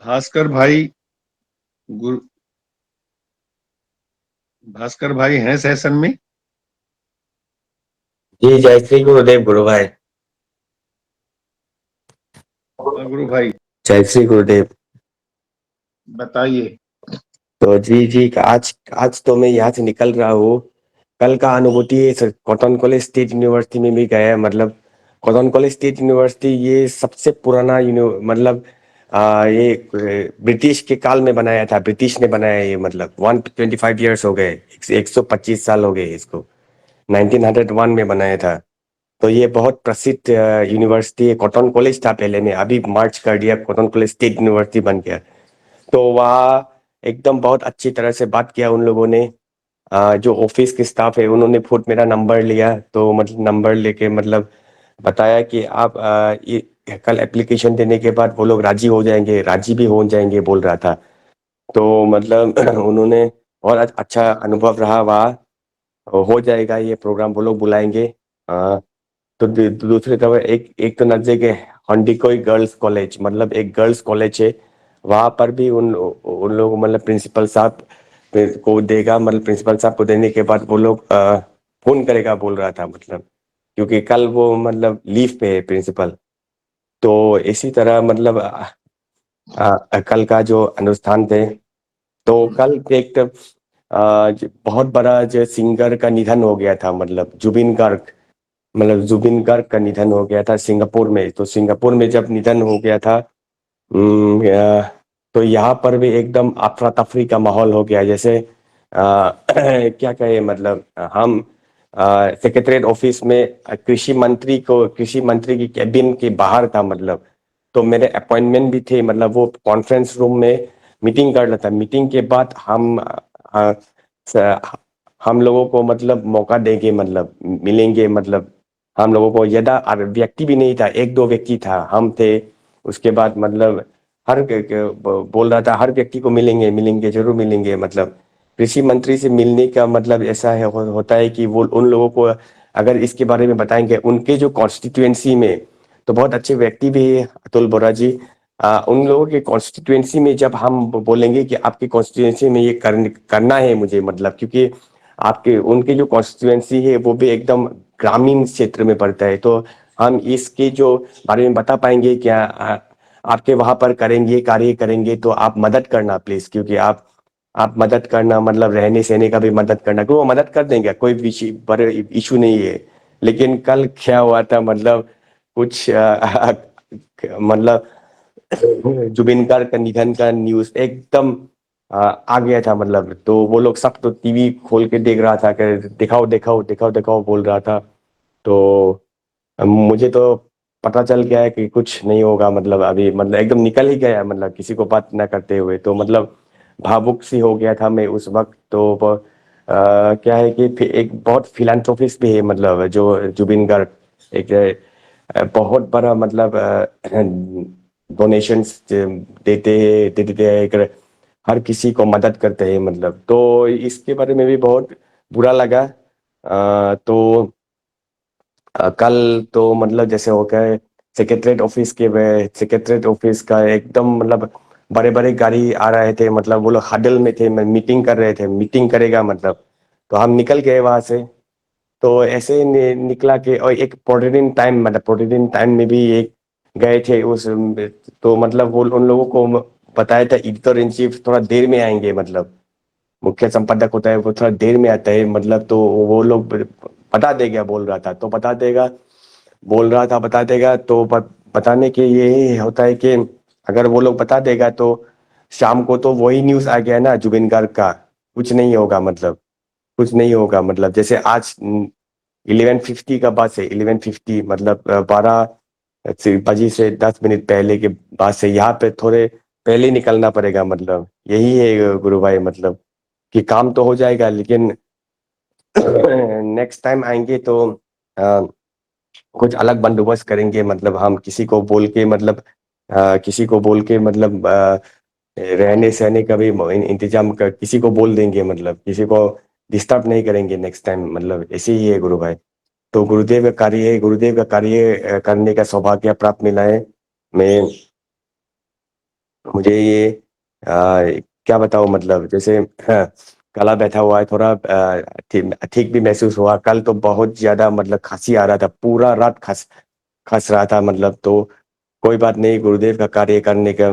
भास्कर भाई, गुरु भास्कर भाई हैं सेशन में? जी जय श्री गुरुदेव गुरु भाई। हाँ गुरु भाई जय श्री गुरुदेव। बताइए। तो जी आज आज तो मैं यहाँ से निकल रहा हूँ। कल का अनुभूति कॉटन कॉलेज स्टेट यूनिवर्सिटी में भी गया। मतलब कॉटन कॉलेज स्टेट यूनिवर्सिटी ये सबसे पुराना मतलब ये ब्रिटिश के काल में बनाया था। ब्रिटिश ने बनाया ये। मतलब 125 ईयर्स हो गए, 125 साल हो गए इसको। 1901 में बनाया था। तो ये बहुत प्रसिद्ध यूनिवर्सिटी है। कॉटन कॉलेज था पहले में, अभी मर्ज कर दिया, कॉटन कॉलेज स्टेट यूनिवर्सिटी बन गया। तो वहाँ एकदम बहुत अच्छी तरह से बात किया उन लोगों ने। जो ऑफिस के स्टाफ है उन्होंने खुद मेरा नंबर लिया। तो मतलब नंबर लेके मतलब बताया कि आप ये कल एप्लीकेशन देने के बाद वो लोग राजी हो जाएंगे, राजी भी हो जाएंगे बोल रहा था। तो मतलब उन्होंने बहुत अच्छा अनुभव रहा वहाँ। हो जाएगा ये प्रोग्राम, वो लोग बुलाएंगे। तो दूसरी तरफ एक एक तो नजदीक है हंडीकोई गर्ल्स कॉलेज, मतलब एक गर्ल्स कॉलेज है। वहां पर भी उन लोग मतलब प्रिंसिपल साहब को देगा। मतलब प्रिंसिपल साहब को देने के बाद वो लोग फोन करेगा बोल रहा था। मतलब क्योंकि कल वो मतलब लीव पे है प्रिंसिपल। तो इसी तरह मतलब कल का जो अनुष्ठान थे, तो कल एक बहुत बड़ा जो सिंगर का निधन हो गया था। मतलब जुबिन गार्ग। मतलब जुबिन गार्ग का निधन हो गया था सिंगापुर में। तो सिंगापुर में जब निधन हो गया था तो यहाँ पर भी एकदम अफरा तफरी का माहौल हो गया। जैसे क्या कहे, मतलब हम सेक्रेटरीट ऑफिस में कृषि मंत्री की कैबिन के बाहर था। मतलब तो मेरे अपॉइंटमेंट भी थे। मतलब वो कॉन्फ्रेंस रूम में मीटिंग कर रहा था। मीटिंग के बाद हम लोगों को मतलब मौका देंगे, मतलब मिलेंगे। मतलब हम लोगों को ज्यादा व्यक्ति भी नहीं था, एक दो व्यक्ति था, हम थे। उसके बाद मतलब बोल रहा था हर व्यक्ति को मिलेंगे मिलेंगे जरूर मिलेंगे। मतलब कृषि मंत्री से मिलने का मतलब ऐसा है होता है कि वो उन लोगों को अगर इसके बारे में बताएंगे उनके जो कॉन्स्टिट्यूएंसी में, तो बहुत अच्छे व्यक्ति भी है अतुल बोरा जी। उन लोगों के कॉन्स्टिट्यूएंसी में जब हम बोलेंगे कि आपके कॉन्स्टिट्यूएंसी में ये करना है मुझे, मतलब क्योंकि आपके उनके जो कॉन्स्टिट्यूएंसी है वो भी एकदम ग्रामीण क्षेत्र में पड़ता है। तो हम इसके जो बारे में बता पाएंगे क्या आपके वहां पर करेंगे, कार्य करेंगे। तो आप मदद करना प्लीज, क्योंकि आप मदद करना मतलब रहने सहने का भी मदद करना, क्योंकि वो मदद कर देंगे, कोई बड़े इशू नहीं है। लेकिन कल क्या हुआ था, मतलब कुछ मतलब जुबिन गार्ग का निधन का न्यूज एकदम आ गया था। मतलब तो वो लोग सब तो टीवी खोल के देख रहा था कि दिखाओ दिखाओ दिखाओ दिखाओ बोल रहा था। तो मुझे तो पता चल गया है कि कुछ नहीं होगा। मतलब अभी मतलब एकदम निकल ही गया, मतलब किसी को बात ना करते हुए। तो मतलब भावुक सी हो गया था मैं उस वक्त। तो क्या है कि एक बहुत फिलान्थ्रोपिस्ट भी है, मतलब जो जुबिन गार्ग एक बहुत बड़ा मतलब डोनेशंस देते हैं, हर किसी को मदद करते हैं। मतलब तो इसके बारे में भी बहुत बुरा लगा। तो कल तो मतलब जैसे हो गए सेक्रेटरीट ऑफिस का एकदम मतलब बड़े बड़े गाड़ी आ रहे थे। मतलब वो लोग हडल में थे, मीटिंग कर रहे थे, मीटिंग करेगा मतलब। तो हम निकल गए वहां से। तो ऐसे निकला के और एक प्रोटीन टाइम, मतलब प्रोटीन टाइम में भी एक गए थे उस। तो मतलब वो उन लोगों को बताया था एडिटर इन चीफ थोड़ा देर में आएंगे। मतलब मुख्य संपादक होता है वो थोड़ा देर में आता है। मतलब तो वो लोग बता देगा बोल रहा था, तो बता देगा बोल रहा था बता देगा। तो बताने के ये होता है कि अगर वो लोग बता देगा तो शाम को तो वही न्यूज आ गया ना जुबिन गार्ग का। कुछ नहीं होगा मतलब, कुछ नहीं होगा मतलब। जैसे आज 11:50 का बस है, 11:50 मतलब 12 बजे से 10 मिनट पहले के बाद से यहाँ पे थोड़े पहले निकलना पड़ेगा मतलब। यही है गुरु भाई मतलब, कि काम तो हो जाएगा लेकिन नेक्स्ट टाइम आएंगे तो अ, कुछ अलग बंदोबस्त करेंगे मतलब। हम किसी को बोल के मतलब किसी को बोल के मतलब रहने सहने का भी इंतजाम किसी को बोल देंगे मतलब, किसी को डिस्टर्ब नहीं करेंगे नेक्स्ट टाइम मतलब। ऐसे ही है गुरु भाई। तो गुरुदेव का कार्य है, गुरुदेव का कार्य करने का सौभाग्य प्राप्त मिला है। मैं मुझे ये क्या बताऊं मतलब। जैसे गला बैठा हुआ है थोड़ा, ठीक भी महसूस हुआ। कल तो बहुत ज्यादा मतलब खांसी आ रहा था, पूरा रात खस खस रहा था मतलब। तो कोई बात नहीं, गुरुदेव का कार्य करने का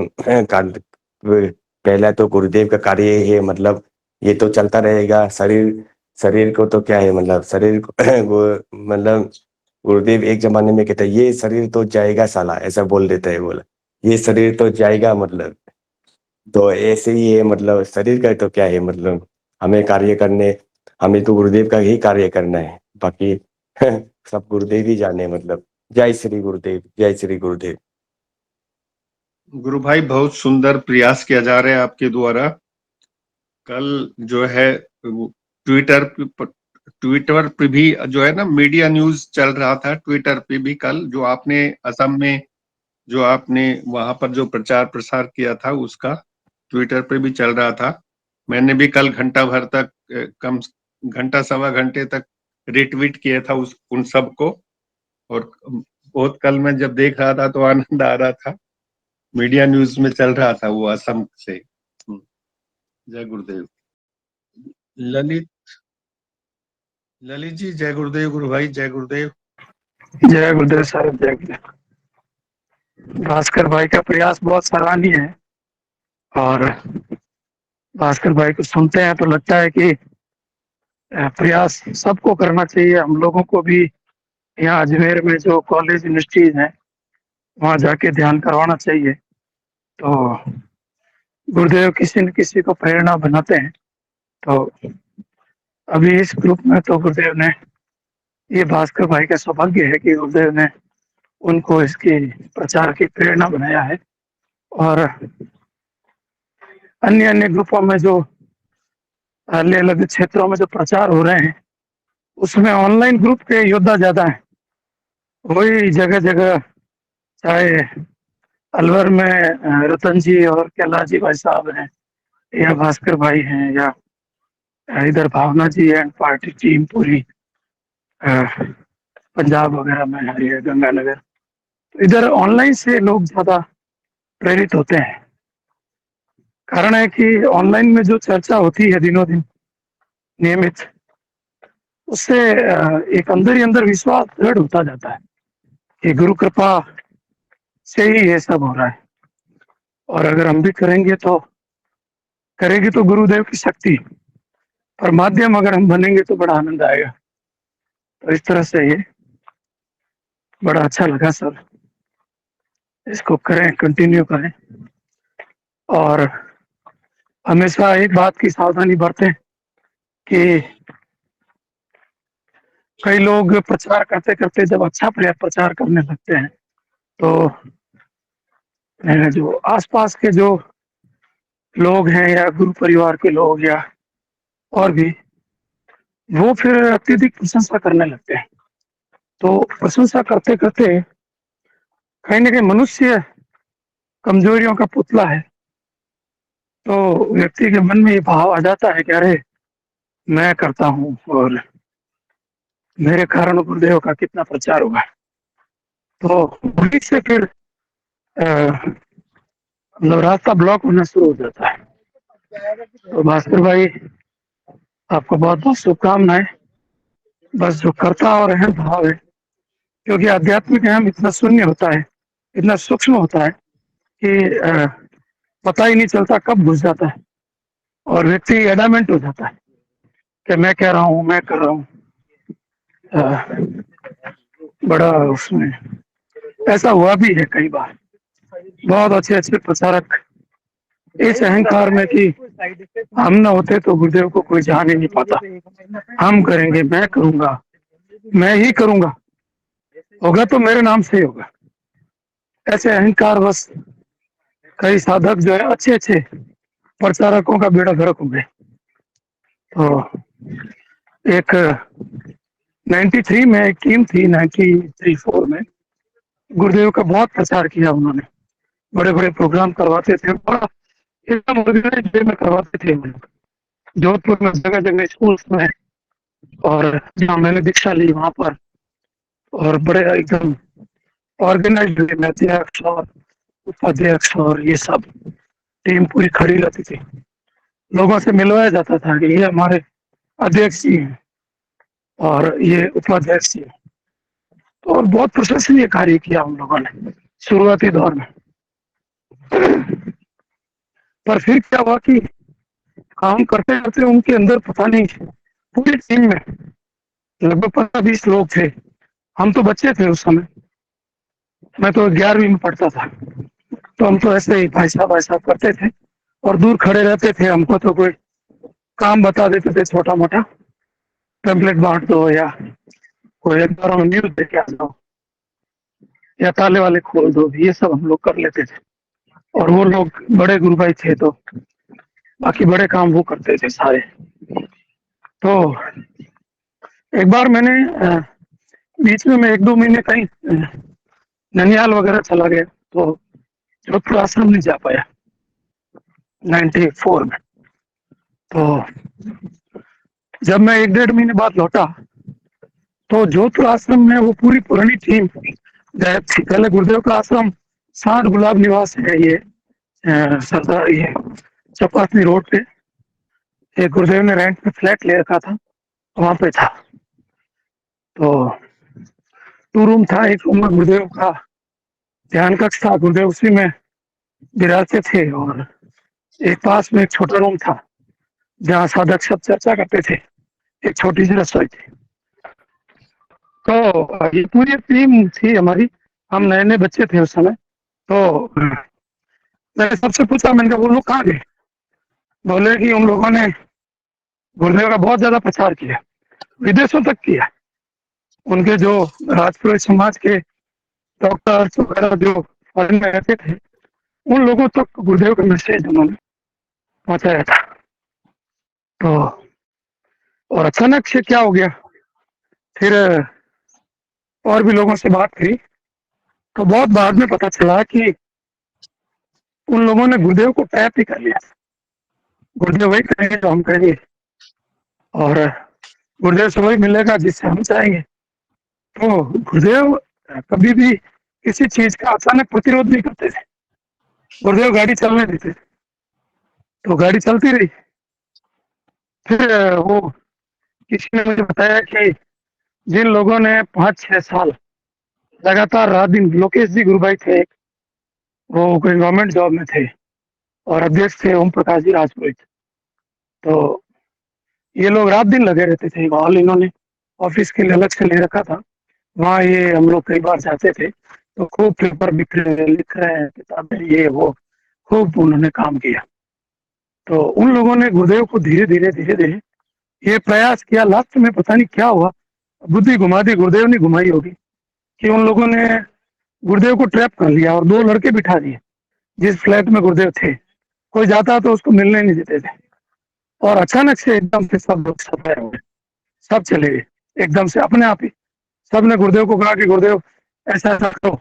पहला तो गुरुदेव का कार्य है मतलब। ये तो चलता रहेगा। शरीर शरीर को तो क्या है मतलब, शरीर को मतलब गुरुदेव एक जमाने में कहते ये शरीर तो जाएगा साला, ऐसा बोल देता है, बोला ये शरीर तो जाएगा मतलब। तो ऐसे ही है मतलब, शरीर का तो क्या है मतलब। हमें कार्य करने, हमें तो गुरुदेव का ही कार्य करना है, बाकी सब गुरुदेव ही जाने मतलब। जय श्री गुरुदेव, जय श्री गुरुदेव। गुरु भाई बहुत सुंदर प्रयास किया जा रहा है आपके द्वारा। कल जो है ट्विटर ट्विटर पे भी जो है ना मीडिया न्यूज चल रहा था, ट्विटर पे भी कल जो आपने असम में जो आपने वहां पर जो प्रचार प्रसार किया था उसका ट्विटर पे भी चल रहा था। मैंने भी कल घंटा भर तक कम घंटा सवा घंटे तक रिट्वीट किया था उस उन सब को। और बहुत कल मैं जब देख रहा था तो आनंद आ रहा था। मीडिया न्यूज में चल रहा था वो असम से। जय गुरुदेव। ललित ललित जी जय गुरुदेव। गुरु भाई जय गुरुदेव। जय गुरुदेव साहब, जय गुरुदेव। भास्कर भाई का प्रयास बहुत सराहनीय है, और भास्कर भाई को सुनते हैं तो लगता है कि प्रयास सबको करना चाहिए। हम लोगों को भी यहाँ अजमेर में जो कॉलेज यूनिवर्सिटीज हैं वहाँ जाके ध्यान करवाना चाहिए। तो गुरुदेव किसी न किसी को प्रेरणा बनाते हैं। तो अभी इस ग्रुप में तो गुरुदेव ने, ये भास्कर भाई का सौभाग्य है कि गुरुदेव ने उनको इसकी प्रचार की प्रेरणा बनाया है। और अन्य अन्य ग्रुपों में जो अलग अलग क्षेत्रों में जो प्रचार हो रहे हैं उसमें ऑनलाइन ग्रुप के योद्धा ज्यादा हैं। वही जगह जगह, चाहे अलवर में रतन जी और कैलाश जी भाई साहब हैं, या भास्कर भाई हैं, या इधर भावना जी एंड पार्टी टीम पूरी पंजाब वगैरह में है, या गंगानगर, तो इधर ऑनलाइन से लोग ज्यादा प्रेरित होते हैं। कारण है कि ऑनलाइन में जो चर्चा होती है दिनों दिन नियमित, उससे एक अंदर ही अंदर विश्वास दृढ़ होता जाता है कि गुरु कृपा से ही ये सब हो रहा है। और अगर हम भी करेंगे तो करेगी तो गुरुदेव की शक्ति, और माध्यम अगर हम बनेंगे तो बड़ा आनंद आएगा। तो इस तरह से ये बड़ा अच्छा लगा सर। इसको करें, कंटिन्यू करें, और हमेशा एक बात की सावधानी बरतें कि कई लोग प्रचार करते करते जब अच्छा प्रचार करने लगते हैं तो जो आसपास के जो लोग हैं या गुरु परिवार के लोग या और भी, वो फिर अत्यधिक प्रशंसा करने लगते हैं। तो प्रशंसा करते करते कहीं ना कहीं मनुष्य कमजोरियों का पुतला है। तो व्यक्ति के मन में ये भाव आ जाता है कि अरे मैं करता हूँ और मेरे कारण गुरुदेव का कितना प्रचार हुआ। तो बुद्धि से फिर मतलब रास्ता ब्लॉक होना शुरू हो जाता है। तो भास्कर भाई, आपको बहुत बहुत शुभकामनाएं। बस जो करता और अहम भाव है, क्योंकि आध्यात्मिक अहम इतना शून्य होता है, इतना सूक्ष्म होता है कि पता ही नहीं चलता कब घुस जाता है, और व्यक्ति एडामेंट हो जाता है कि मैं कह रहा हूँ, मैं कर रहा हूँ। बड़ा उसमें ऐसा हुआ भी है कई बार। बहुत अच्छे अच्छे प्रचारक इस अहंकार में कि हम ना होते तो गुरुदेव को कोई जान ही नहीं पाता। हम करेंगे, मैं करूंगा, मैं ही करूंगा, होगा तो मेरे नाम से ही होगा। ऐसे अहंकार बस कई साधक जो है अच्छे अच्छे प्रचारकों का बेड़ा गर्क हो गए। तो एक 93 में एक टीम थी, 93-4 में गुरुदेव का बहुत प्रचार किया उन्होंने। बड़े बड़े प्रोग्राम करवाते थे, बड़ा एकदम ऑर्गेनाइज वे में करवाते थे वो लोग। जोधपुर में जगह जगह स्कूल्स में, और जहाँ मैंने दीक्षा ली वहां पर, और बड़े एकदम ऑर्गेनाइज वे में अध्यक्ष और उपाध्यक्ष और ये सब टीम पूरी खड़ी रहती थी। लोगों से मिलवाया जाता था कि ये हमारे अध्यक्ष जी हैं और ये उपाध्यक्ष जी हैं। तो और बहुत प्रशंसनीय कार्य किया उन लोगों ने शुरुआती दौर में। पर फिर क्या हुआ कि काम करते करते उनके अंदर पता नहीं, पूरी टीम में लगभग 15-20 लोग थे। हम तो बच्चे थे उस समय, मैं तो 11वीं में पढ़ता था। तो हम तो ऐसे ही भाई साहब करते थे और दूर खड़े रहते थे। हमको तो कोई काम बता देते थे, छोटा मोटा टेम्पलेट बांट दो, या कोई एक बार न्यूज देके आ जाओ, या ताले वाले खोल दो, ये सब हम लोग कर लेते थे। और वो लोग बड़े गुरु भाई थे तो बाकी बड़े काम वो करते थे सारे। तो एक बार मैंने बीच में मैं 1-2 महीने कहीं ननिहाल वगैरह चला गया, तो जोधपुर आश्रम नहीं जा पाया 94 में। तो जब मैं 1-1.5 महीने बाद लौटा तो जोधपुर आश्रम में वो पूरी पुरानी टीम गायब थी। पहले गुरुदेव का आश्रम 60 गुलाब निवास है, ये सरदार, ये चपासनी रोड पे एक गुरुदेव ने रेंट पे फ्लैट ले रखा था, वहां पे था। तो 2 रूम था, एक रूम में गुरुदेव का ध्यान कक्ष था, गुरुदेव उसी में विराजते थे, और एक पास में एक छोटा रूम था जहाँ साधक सब चर्चा करते थे, एक छोटी सी रसोई थी। तो ये पूरी टीम थी हमारी, हम नए नए बच्चे थे उस समय। तो मैंने सबसे पूछा, मैंने कहा वो लोग कहाँ गए? बोले कि उन लोगों ने गुरुदेव का बहुत ज्यादा प्रचार किया, विदेशों तक किया। उनके जो राजपुरोहित समाज के डॉक्टर्स वगैरह जो फॉरेन में रहते थे, उन लोगों तक गुरुदेव का मैसेज उन्होंने पहुंचाया था। तो और अचानक से क्या हो गया, फिर और भी लोगों से बात करी तो बहुत बाद में पता चला कि उन लोगों ने गुरुदेव को टैप ही कर लिया। गुरुदेव वही करेंगे जो हम करेंगे, और गुरुदेव से वही मिलेगा जिससे हम चाहेंगे। तो गुरुदेव कभी भी किसी चीज का अचानक प्रतिरोध नहीं करते थे। गुरुदेव गाड़ी चलने देते थे तो गाड़ी चलती रही। फिर वो किसी ने मुझे बताया कि जिन लोगों ने 5-6 साल लगातार रात दिन, लोकेश जी गुरु भाई थे, वो कोई गवर्नमेंट जॉब में थे और अध्यक्ष थे ओम प्रकाश जी राजपुरोहित। तो ये लोग रात दिन लगे रहते थे। हॉल इन्होंने ऑफिस के लिए अलग से ले रखा था, वहाँ ये हम लोग कई बार जाते थे। तो खूब पेपर बिखरे हुए, लिख रहे हैं किताबें, ये वो, खूब उन्होंने काम किया। तो उन लोगों ने गुरुदेव को धीरे धीरे ये प्रयास किया। लास्ट में पता नहीं क्या हुआ, बुद्धि घुमा दी, गुरुदेव ने घुमाई होगी, कि उन लोगों ने गुरुदेव को ट्रैप कर लिया और 2 लड़के बिठा दिए जिस फ्लैट में गुरुदेव थे। कोई जाता तो उसको मिलने नहीं देते थे। और अचानक से एकदम से सब लोग सफाए हो गए, सब चले गए एकदम से अपने आप ही। सब ने गुरुदेव को कहा कि गुरुदेव ऐसा ऐसा करो,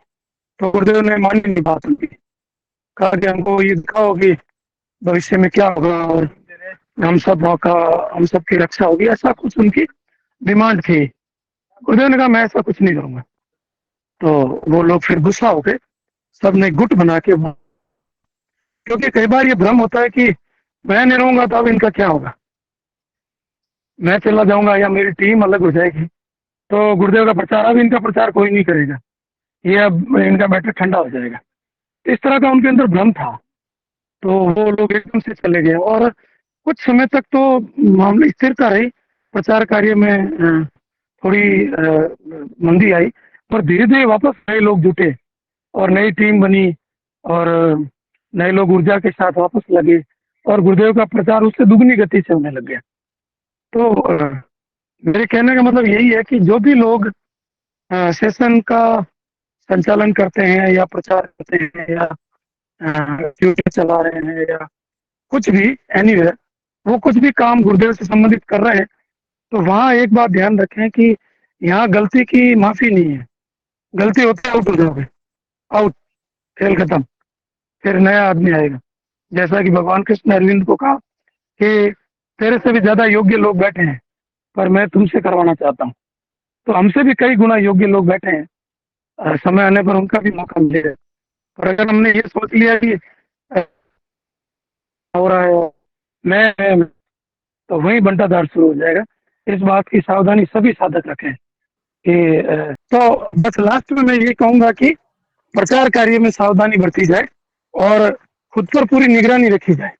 तो गुरुदेव ने मानी नहीं बात उनकी। कहा कि हमको ये दिखाओ कि भविष्य में क्या होगा और हम सबकी रक्षा होगी, ऐसा कुछ उनकी डिमांड थी। गुरुदेव ने कहा मैं ऐसा कुछ नहीं करूंगा। तो वो लोग फिर गुस्सा हो गए, सबने गुट बना के, क्योंकि कई बार ये भ्रम होता है कि मैं नहीं रहूंगा तो अब इनका क्या होगा, मैं चला जाऊंगा या मेरी टीम अलग हो जाएगी तो गुरुदेव का प्रचार, अब इनका प्रचार कोई नहीं करेगा, ये अब इनका मैटर ठंडा हो जाएगा। इस तरह का उनके अंदर भ्रम था। तो वो लोग एकदम से चले गए और कुछ समय तक तो मामले स्थिरता रही, प्रचार कार्य में थोड़ी मंदी आई, पर धीरे धीरे वापस नए लोग जुटे और नई टीम बनी और नए लोग ऊर्जा के साथ वापस लगे और गुरुदेव का प्रचार उससे दुगनी गति से होने लग गया। तो मेरे कहने का मतलब यही है कि जो भी लोग सेशन का संचालन करते हैं या प्रचार करते हैं या ट्विटर चला रहे हैं या कुछ भी एनीवेयर, वो कुछ भी काम गुरुदेव से संबंधित कर रहे हैं, तो वहाँ एक बात ध्यान रखें कि यहाँ गलती की माफी नहीं है। गलती होती है आउट हो जाओगे, आउट, खेल खत्म, फिर नया आदमी आएगा। जैसा कि भगवान कृष्ण अरविंद को कहा कि तेरे से भी ज्यादा योग्य लोग बैठे हैं, पर मैं तुमसे करवाना चाहता हूँ। तो हमसे भी कई गुना योग्य लोग बैठे हैं, समय आने पर उनका भी मौका मिलेगा। और अगर हमने ये सोच लिया कि हो रहा है मैं, तो वही बंटाधार शुरू हो जाएगा। इस बात की सावधानी सभी साधक रखें कि तो बस लास्ट में मैं ये कहूंगा कि प्रचार कार्य में सावधानी बरती जाए और खुद पर पूरी निगरानी रखी जाए,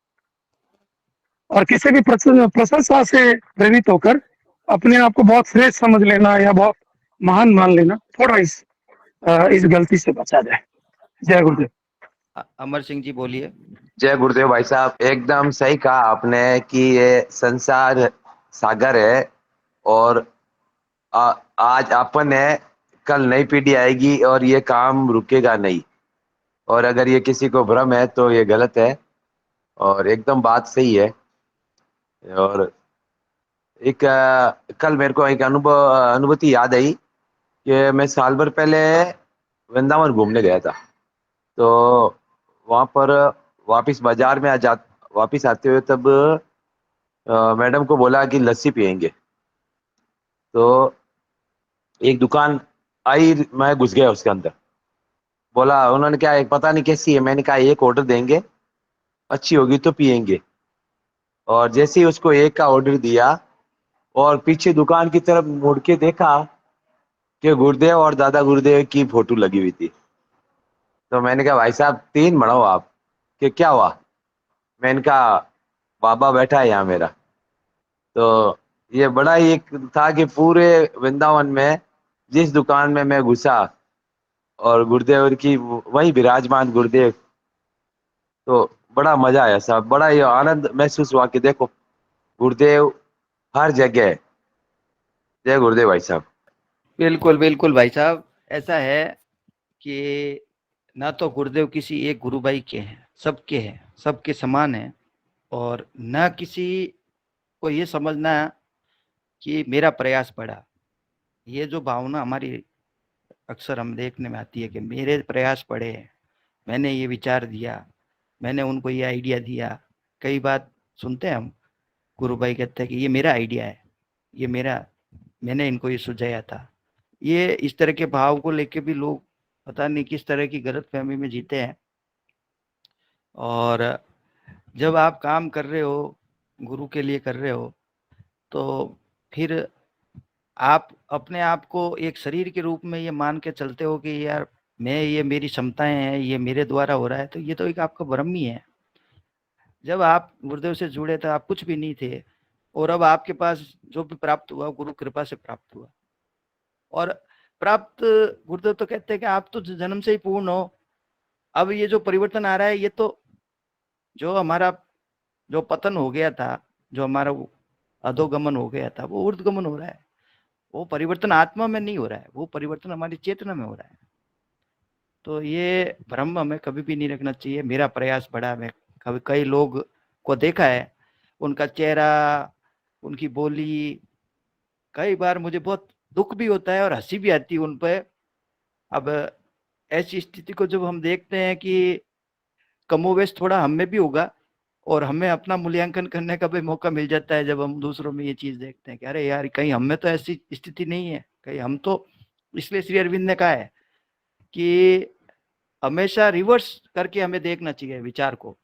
और किसी भी प्रशंसा से प्रेरित होकर अपने आप को बहुत श्रेष्ठ समझ लेना या बहुत महान मान लेना, थोड़ा इस गलती से बचा जाए। जय गुरुदेव। अमर सिंह जी बोलिए। जय गुरुदेव भाई साहब, एकदम सही कहा आपने कि ये संसार सागर है और आज अपन है, कल नई पीढ़ी आएगी और ये काम रुकेगा नहीं। और अगर ये किसी को भ्रम है तो ये गलत है और एकदम बात सही है। और एक कल मेरे को एक अनुभूति याद आई कि मैं साल भर पहले वृंदावन घूमने गया था। तो वहाँ पर वापस बाजार में वापस आते हुए तब मैडम को बोला कि लस्सी पियेंगे। तो एक दुकान आई, मैं घुस गया उसके अंदर। बोला, उन्होंने क्या एक पता नहीं कैसी है, मैंने कहा एक ऑर्डर देंगे, अच्छी होगी तो पियेंगे। और जैसे ही उसको एक का ऑर्डर दिया और पीछे दुकान की तरफ मुड़ के देखा कि गुरुदेव और दादा गुरुदेव की फोटो लगी हुई थी। तो मैंने कहा भाई साहब 3 बढ़ाओ आप, कि क्या हुआ? मैंने कहा बाबा बैठा है यहाँ मेरा। तो ये बड़ा ही एक था कि पूरे वृंदावन में जिस दुकान में मैं घुसा और गुरुदेव की वही विराजमान गुरुदेव, तो बड़ा मजा आया साहब, बड़ा ये आनंद महसूस हुआ कि देखो गुरुदेव हर जगह है। जय गुरुदेव भाई साहब। बिल्कुल बिल्कुल भाई साहब, ऐसा है कि ना तो गुरुदेव किसी एक गुरु भाई के हैं, सबके हैं, सबके समान हैं। और ना किसी को ये समझना कि मेरा प्रयास बढ़ा। ये जो भावना हमारी अक्सर हम देखने में आती है कि मेरे प्रयास बढ़े, मैंने ये विचार दिया, मैंने उनको ये आइडिया दिया। कई बात सुनते हैं हम, गुरु भाई कहते हैं कि ये मेरा आइडिया है, ये मैंने इनको ये सुझाया था। ये इस तरह के भाव को लेके भी लोग पता नहीं किस तरह की गलतफहमी में जीते हैं। और जब आप काम कर रहे हो, गुरु के लिए कर रहे हो, तो फिर आप अपने आप को एक शरीर के रूप में ये मान के चलते हो कि यार ये मेरी क्षमताएं हैं, ये मेरे द्वारा हो रहा है, तो ये तो एक आपका भ्रम ही है। जब आप गुरुदेव से जुड़े थे आप कुछ भी नहीं थे, और अब आपके पास जो भी प्राप्त हुआ गुरु कृपा से प्राप्त हुआ। और प्राप्त, गुरुदेव तो कहते हैं कि आप तो जन्म से ही पूर्ण हो। अब ये जो परिवर्तन आ रहा है, ये तो जो हमारा जो पतन हो गया था, जो हमारा अधोगमन हो गया था, वो ऊर्ध्वगमन हो रहा है। वो परिवर्तन आत्मा में नहीं हो रहा है, वो परिवर्तन हमारी चेतना में हो रहा है। तो ये भ्रम हमें कभी भी नहीं रखना चाहिए। मेरा प्रयास बढ़ा। मैं कई लोग को देखा है, उनका चेहरा, उनकी बोली, कई बार मुझे बहुत दुख भी होता है और हंसी भी आती है उन पर। अब ऐसी स्थिति को जब हम देखते हैं कि कमोवेश थोड़ा हमें भी होगा, और हमें अपना मूल्यांकन करने का भी मौका मिल जाता है जब हम दूसरों में ये चीज देखते हैं कि अरे यार कहीं हमें तो ऐसी स्थिति नहीं है, कहीं हम तो। इसलिए श्री अरविंद ने कहा है कि हमेशा रिवर्स करके हमें देखना चाहिए विचार को,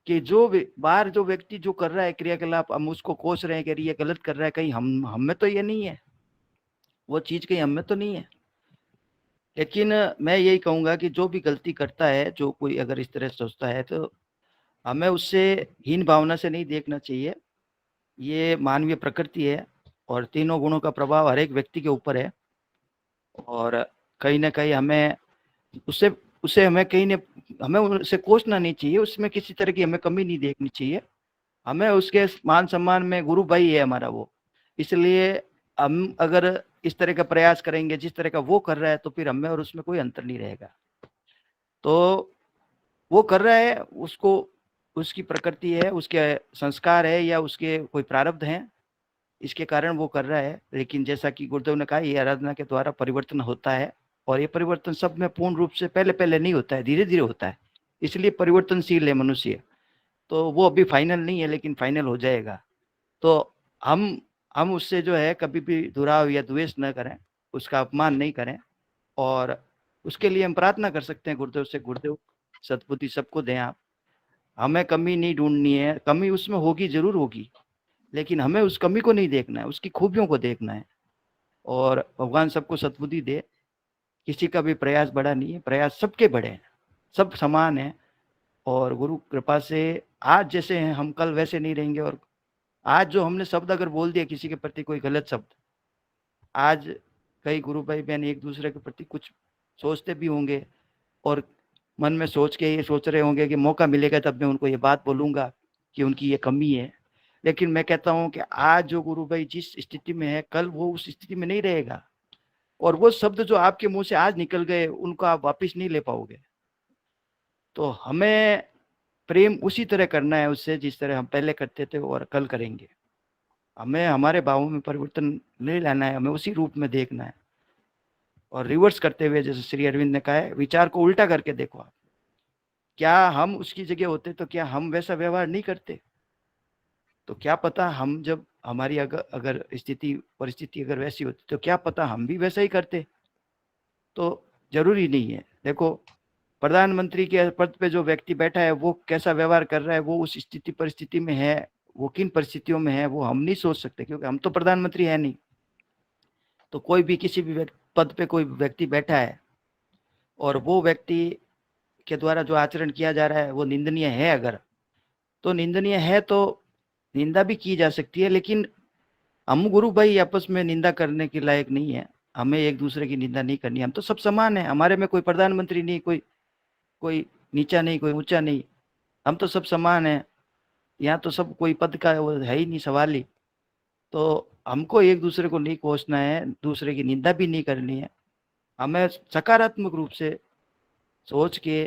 कि जो बाहर जो व्यक्ति जो कर रहा है क्रियाकलाप, हम उसको कोस रहे हैं कि ये गलत कर रहा है, कहीं हमें तो ये नहीं है, वो चीज कहीं हमें तो नहीं है। लेकिन मैं यही कहूंगा कि जो भी गलती करता है, जो कोई अगर इस तरह सोचता है, तो हमें उससे हीन भावना से नहीं देखना चाहिए। ये मानवीय प्रकृति है और तीनों गुणों का प्रभाव हर एक व्यक्ति के ऊपर है। और कहीं ना कहीं हमें उससे हमें कहीं हमें उससे कोसना नहीं चाहिए, उसमें किसी तरह की हमें कमी नहीं देखनी चाहिए। हमें उसके मान सम्मान में गुरु भाई है हमारा वो, इसलिए हम अगर इस तरह का प्रयास करेंगे जिस तरह का वो कर रहा है तो फिर हमें और उसमें कोई अंतर नहीं रहेगा। तो वो कर रहा है, उसको उसकी प्रकृति है, उसके संस्कार है या उसके कोई प्रारब्ध हैं, इसके कारण वो कर रहा है। लेकिन जैसा कि गुरुदेव ने कहा, ये आराधना के द्वारा परिवर्तन होता है और ये परिवर्तन सब में पूर्ण रूप से पहले पहले नहीं होता है, धीरे धीरे होता है, इसलिए परिवर्तनशील है मनुष्य। तो वो अभी फाइनल नहीं है लेकिन फाइनल हो जाएगा। तो हम उससे जो है कभी भी दुराव या द्वेष न करें, उसका अपमान नहीं करें, और उसके लिए हम प्रार्थना कर सकते हैं गुरुदेव से, गुरुदेव सद्बुद्धि सबको दें आप। हमें कमी नहीं ढूंढनी है, कमी उसमें होगी, जरूर होगी, लेकिन हमें उस कमी को नहीं देखना है, उसकी खूबियों को देखना है। और भगवान सबको सद्बुद्धि दे। किसी का भी प्रयास बड़ा नहीं है, प्रयास सबके बड़े हैं, सब समान है। और गुरु कृपा से आज जैसे हैं हम कल वैसे नहीं रहेंगे। और आज जो हमने शब्द अगर बोल दिया किसी के प्रति, कोई गलत शब्द, आज कई गुरु भाई बहन एक दूसरे के प्रति कुछ सोचते भी होंगे और मन में सोच के ये सोच रहे होंगे कि मौका मिलेगा तब मैं उनको ये बात बोलूंगा कि उनकी ये कमी है। लेकिन मैं कहता हूं कि आज जो गुरु भाई जिस स्थिति में है, कल वो उस स्थिति में नहीं रहेगा, और वो शब्द जो आपके मुंह से आज निकल गए उनको आप वापस नहीं ले पाओगे। तो हमें प्रेम उसी तरह करना है उससे जिस तरह हम पहले करते थे और कल करेंगे। हमें हमारे भावों में परिवर्तन नहीं लाना है, हमें उसी रूप में देखना है। और रिवर्स करते हुए, जैसे श्री अरविंद ने कहा है, विचार को उल्टा करके देखो आप। क्या हम उसकी जगह होते तो क्या हम वैसा व्यवहार नहीं करते? तो क्या पता हम जब हमारी अगर स्थिति परिस्थिति अगर वैसी होती तो क्या पता हम भी वैसा ही करते। तो जरूरी नहीं है। देखो, प्रधानमंत्री के पद पे जो व्यक्ति बैठा है वो कैसा व्यवहार कर रहा है, वो उस स्थिति परिस्थिति में है, वो किन परिस्थितियों में है, वो हम नहीं सोच सकते, क्योंकि हम तो प्रधानमंत्री है नहीं। तो कोई भी किसी भी पद पे कोई व्यक्ति बैठा है और वो व्यक्ति के द्वारा जो आचरण किया जा रहा है वो निंदनीय है, अगर तो निंदनीय है तो निंदा भी की जा सकती है। लेकिन हम गुरु भाई आपस में निंदा करने के लायक नहीं है, हमें एक दूसरे की निंदा नहीं करनी। हम तो सब समान है, हमारे में कोई प्रधानमंत्री नहीं, कोई नीचा नहीं, कोई ऊंचा नहीं, हम तो सब समान है। यहाँ तो सब कोई पद का वो है ही नहीं, सवाल ही। तो हमको एक दूसरे को नहीं कोसना है, दूसरे की निंदा भी नहीं करनी है। हमें सकारात्मक रूप से सोच के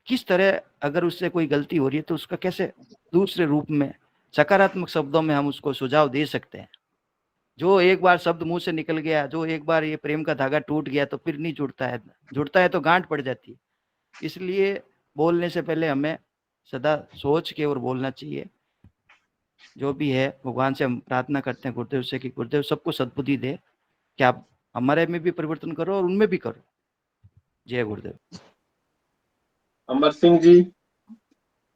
किस तरह अगर उससे कोई गलती हो रही है तो उसका कैसे दूसरे रूप में सकारात्मक शब्दों में हम उसको सुझाव दे सकते हैं। जो एक बार शब्द मुंह से निकल गया, जो एक बार ये प्रेम का धागा टूट गया तो फिर नहीं जुड़ता है, जुड़ता है तो गांठ पड़ जाती है। इसलिए बोलने से पहले हमें सदा सोच के और बोलना चाहिए। जो भी है भगवान से हम प्रार्थना करते हैं गुरुदेव से कि गुरुदेव सबको सद्बुद्धि दे कि आप हमारे में भी परिवर्तन करो और उनमें भी करो। जय गुरुदेव। अमर सिंह जी।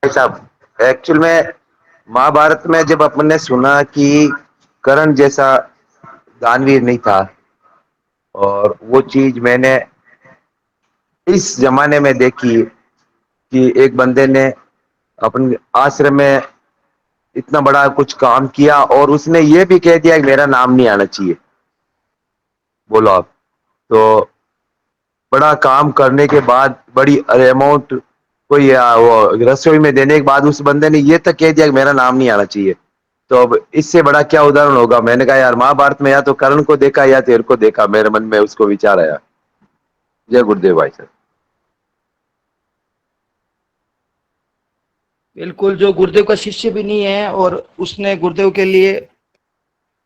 साहब, एक्चुअल में महाभारत में जब अपन ने सुना कि कर्ण जैसा दानवीर नहीं था, और वो चीज मैंने इस जमाने में देखी कि एक बंदे ने अपने आश्रम में इतना बड़ा कुछ काम किया और उसने ये भी कह दिया कि मेरा नाम नहीं आना चाहिए। बोलो आप, तो बड़ा काम करने के बाद बड़ी अमाउंट कोई वो रसोई में देने के बाद उस बंदे ने ये तक कह दिया कि मेरा नाम नहीं आना चाहिए। तो अब इससे बड़ा क्या उदाहरण होगा। मैंने कहा यार, महाभारत में या तो कर्ण को देखा या तेरे को देखा, मेरे मन में उसको विचार आया। जय गुरुदेव भाई सर। बिल्कुल, जो गुरुदेव का शिष्य भी नहीं है और उसने गुरुदेव के लिए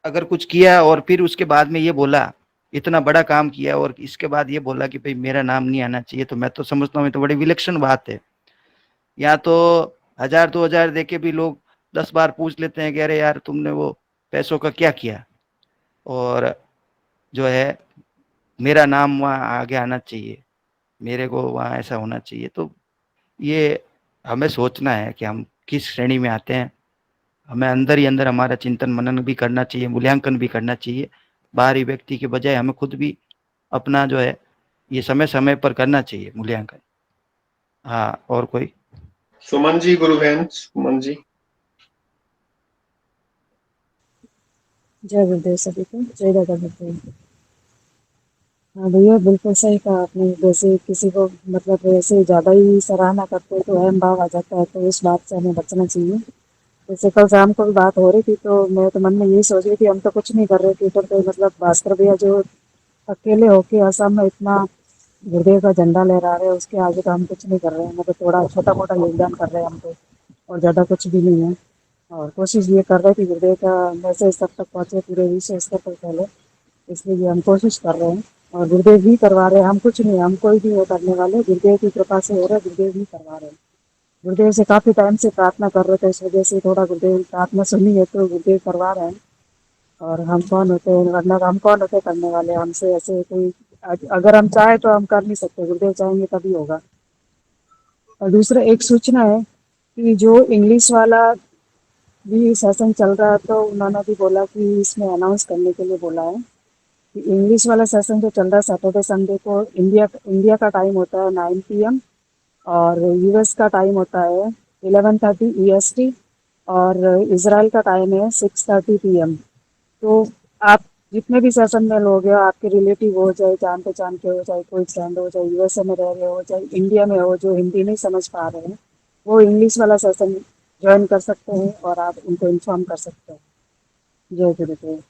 अगर कुछ किया और फिर उसके बाद में ये बोला, इतना बड़ा काम किया और इसके बाद ये बोला कि भाई मेरा नाम नहीं आना चाहिए, तो मैं तो समझता हूँ ये तो बड़ी विलक्षण बात है। या तो 1000-2000 देके भी लोग 10 बार पूछ लेते हैं कि अरे यार तुमने वो पैसों का क्या किया, और जो है मेरा नाम वहाँ आगे आना चाहिए, मेरे को वहाँ ऐसा होना चाहिए। तो ये हमें सोचना है कि हम किस श्रेणी में आते हैं। हमें अंदर ही अंदर हमारा चिंतन मनन भी करना चाहिए, मूल्यांकन भी करना चाहिए। बाहरी व्यक्ति के बजाय हमें खुद भी अपना जो है ये समय समय पर करना चाहिए मूल्यांकन। हाँ, और कोई? सुमन जी, गुरु बहन सुमन जी। जय गुरुदेव सभी को, जय दादा गुरुदेव। हाँ भैया, बिल्कुल सही कहा आपने। जैसे किसी को मतलब ऐसे ज़्यादा ही सराहना करते हैं तो अहम भाव आ जाता है, तो इस बात से हमें बचना चाहिए। जैसे कल शाम को भी बात हो रही थी तो मैं तो मन में यही सोच रही थी, हम तो कुछ नहीं कर रहे थे इधर, तो मतलब भास्कर भैया जो अकेले होके असम में इतना गुरुदेव का झंडा लहरा रहे हैं, उसके आगे तो हम कुछ नहीं कर रहे हैं, मतलब थोड़ा छोटा मोटा योगदान कर रहे हैं हम तो, और ज़्यादा कुछ भी नहीं है। और कोशिश ये कर रहे थे गुरुदेव का मैसेज सब तक पहुँचे पूरे विश्व स्तर पर फैले, इसलिए ये हम कोशिश कर रहे हैं। और गुरुदेव भी करवा रहे हैं, हम कुछ नहीं, हम कोई भी वो करने वाले, गुरुदेव की कृपा से हो रहा है, गुरुदेव भी करवा रहे हैं। गुरुदेव से काफ़ी टाइम से प्रार्थना कर रहे थे, इस वजह से थोड़ा गुरुदेव प्रार्थना सुनी है तो गुरुदेव करवा रहे हैं। और हम कौन होते हैं, वरना हम कौन होते हैं करने वाले, हमसे ऐसे कोई अगर हम चाहे तो हम कर नहीं सकते, गुरुदेव चाहेंगे तभी होगा। और दूसरा एक सूचना है कि जो इंग्लिश वाला भी सेशन चल रहा है, तो उन्होंने भी बोला कि इसमें अनाउंस करने के लिए बोला है कि इंग्लिश वाला सेशन जो चल रहा है सैटरडे संडे को, इंडिया का टाइम होता है 9 PM, और यूएस का टाइम होता है 11:30 EST, और इसराइल का टाइम है 6:30 PM। तो आप जितने भी सेशन में लोग हैं, आपके रिलेटिव हो, चाहे जान पहचान के हो, चाहे कोई फ्रेंड हो, चाहे यूएसए में रह रहे हो, चाहे इंडिया में हो, जो हिंदी नहीं समझ पा रहे हैं, वो इंग्लिश वाला सेशन ज्वाइन कर सकते हैं और आप उनको इन्फॉर्म कर सकते हैं। जय गुरुदेव।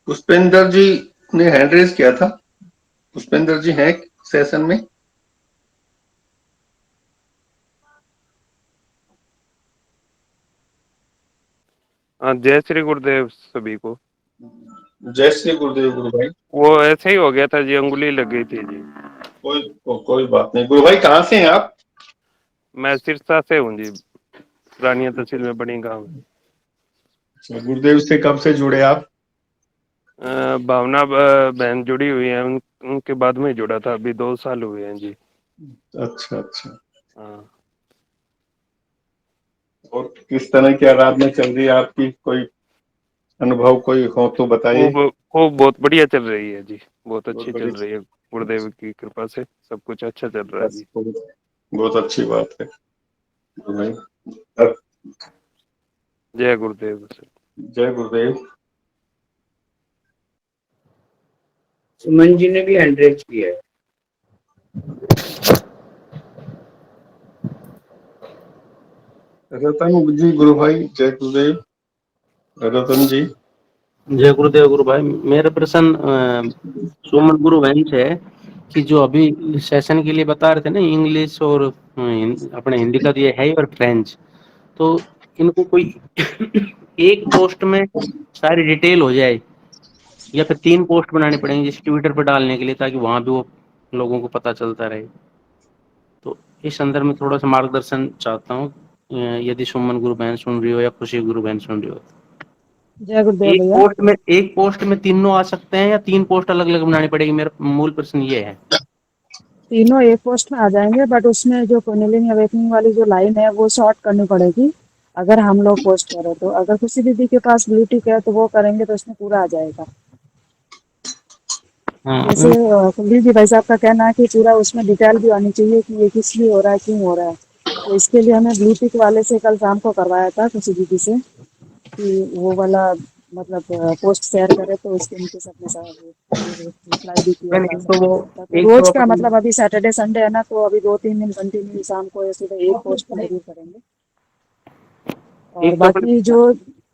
पुष्पेंद्र जी ने हैंड रेज किया था। पुष्पेंद्र जी हैं सेशन में? जय श्री गुरुदेव सभी को। जय श्री गुरुदेव गुरु भाई। वो ऐसे ही हो गया था जी, अंगुली लग गई थी जी। कोई बात नहीं। गुरु भाई कहाँ से हैं आप? मैं सिरसा से हूँ जी, रानिया तहसील में बड़ी गाँव। गुरुदेव से कब से जुड़े आप? भावना बहन जुड़ी हुई है, उनके बाद में जुड़ा था, अभी 2 साल हुए हैं जी। अच्छा अच्छा। हाँ। और किस तरह की आराधना चल रही है आपकी? कोई अनुभव कोई हो तो बताइए। वो बहुत बढ़िया चल रही है जी, बहुत अच्छी बहुत चल रही है, गुरुदेव की कृपा से सब कुछ अच्छा चल रहा है जी। बहुत अच्छी बात है भाई। जय गुरुदेव। जय गुरुदेव। सुमन जी ने भी हैंड रेज किया है। रतन जी गुरु भाई, जय गुरुदेव। रतन जी। जय गुरुदेव गुरु भाई। मेरा प्रश्न सुमन गुरु बहन से है कि जो अभी सेशन के लिए बता रहे थे ना, इंग्लिश और अपने हिंदी का दिया है और फ्रेंच, तो इनको कोई एक पोस्ट में सारी डिटेल हो जाए या फिर 3 पोस्ट बनानी पड़ेंगी जैसे ट्विटर पर डालने के लिए, ताकि वहां भी वो लोगों को पता चलता रहे। तो इस संदर्भ में थोड़ा सा मार्गदर्शन चाहता हूँ, यदि सुमन गुरु बहन सुन रही हो या खुशी गुरु बहन सुन रही हो। जय गुरुदेव भैया। एक पोस्ट में तीनों आ सकते हैं या 3 पोस्ट अलग अलग बनानी पड़ेगी? मेरा मूल प्रश्न ये है। तीनों एक पोस्ट में आ जाएंगे, बट उसमें जो कुंडलिनी अवेकनिंग वाली जो लाइन है वो शॉर्ट करनी पड़ेगी अगर हम लोग पोस्ट करें तो। अगर किसी दीदी के पास ब्लू टिक है तो वो करेंगे तो उसमें पूरा आ जाएगा। जैसे कुलदीप जी भाई साहब का कहना है कि पूरा उसमें डिटेल भी आनी चाहिए कि ये किस लिए हो रहा है, क्यों हो रहा है। तो इसके लिए हमें ब्लू टिक वाले से कल शाम को करवाया था किसी दीदी से कि वो वाला मतलब पोस्ट शेयर करे तो उसके नीचे सबने रिप्लाई भी किया था। तो रोज का मतलब अभी सैटरडे संडे है ना, तो अभी 2-3 दिन कंटिन्यू शाम को ऐसे तो एक पोस्ट में जरूर करेंगे। और बाकी जो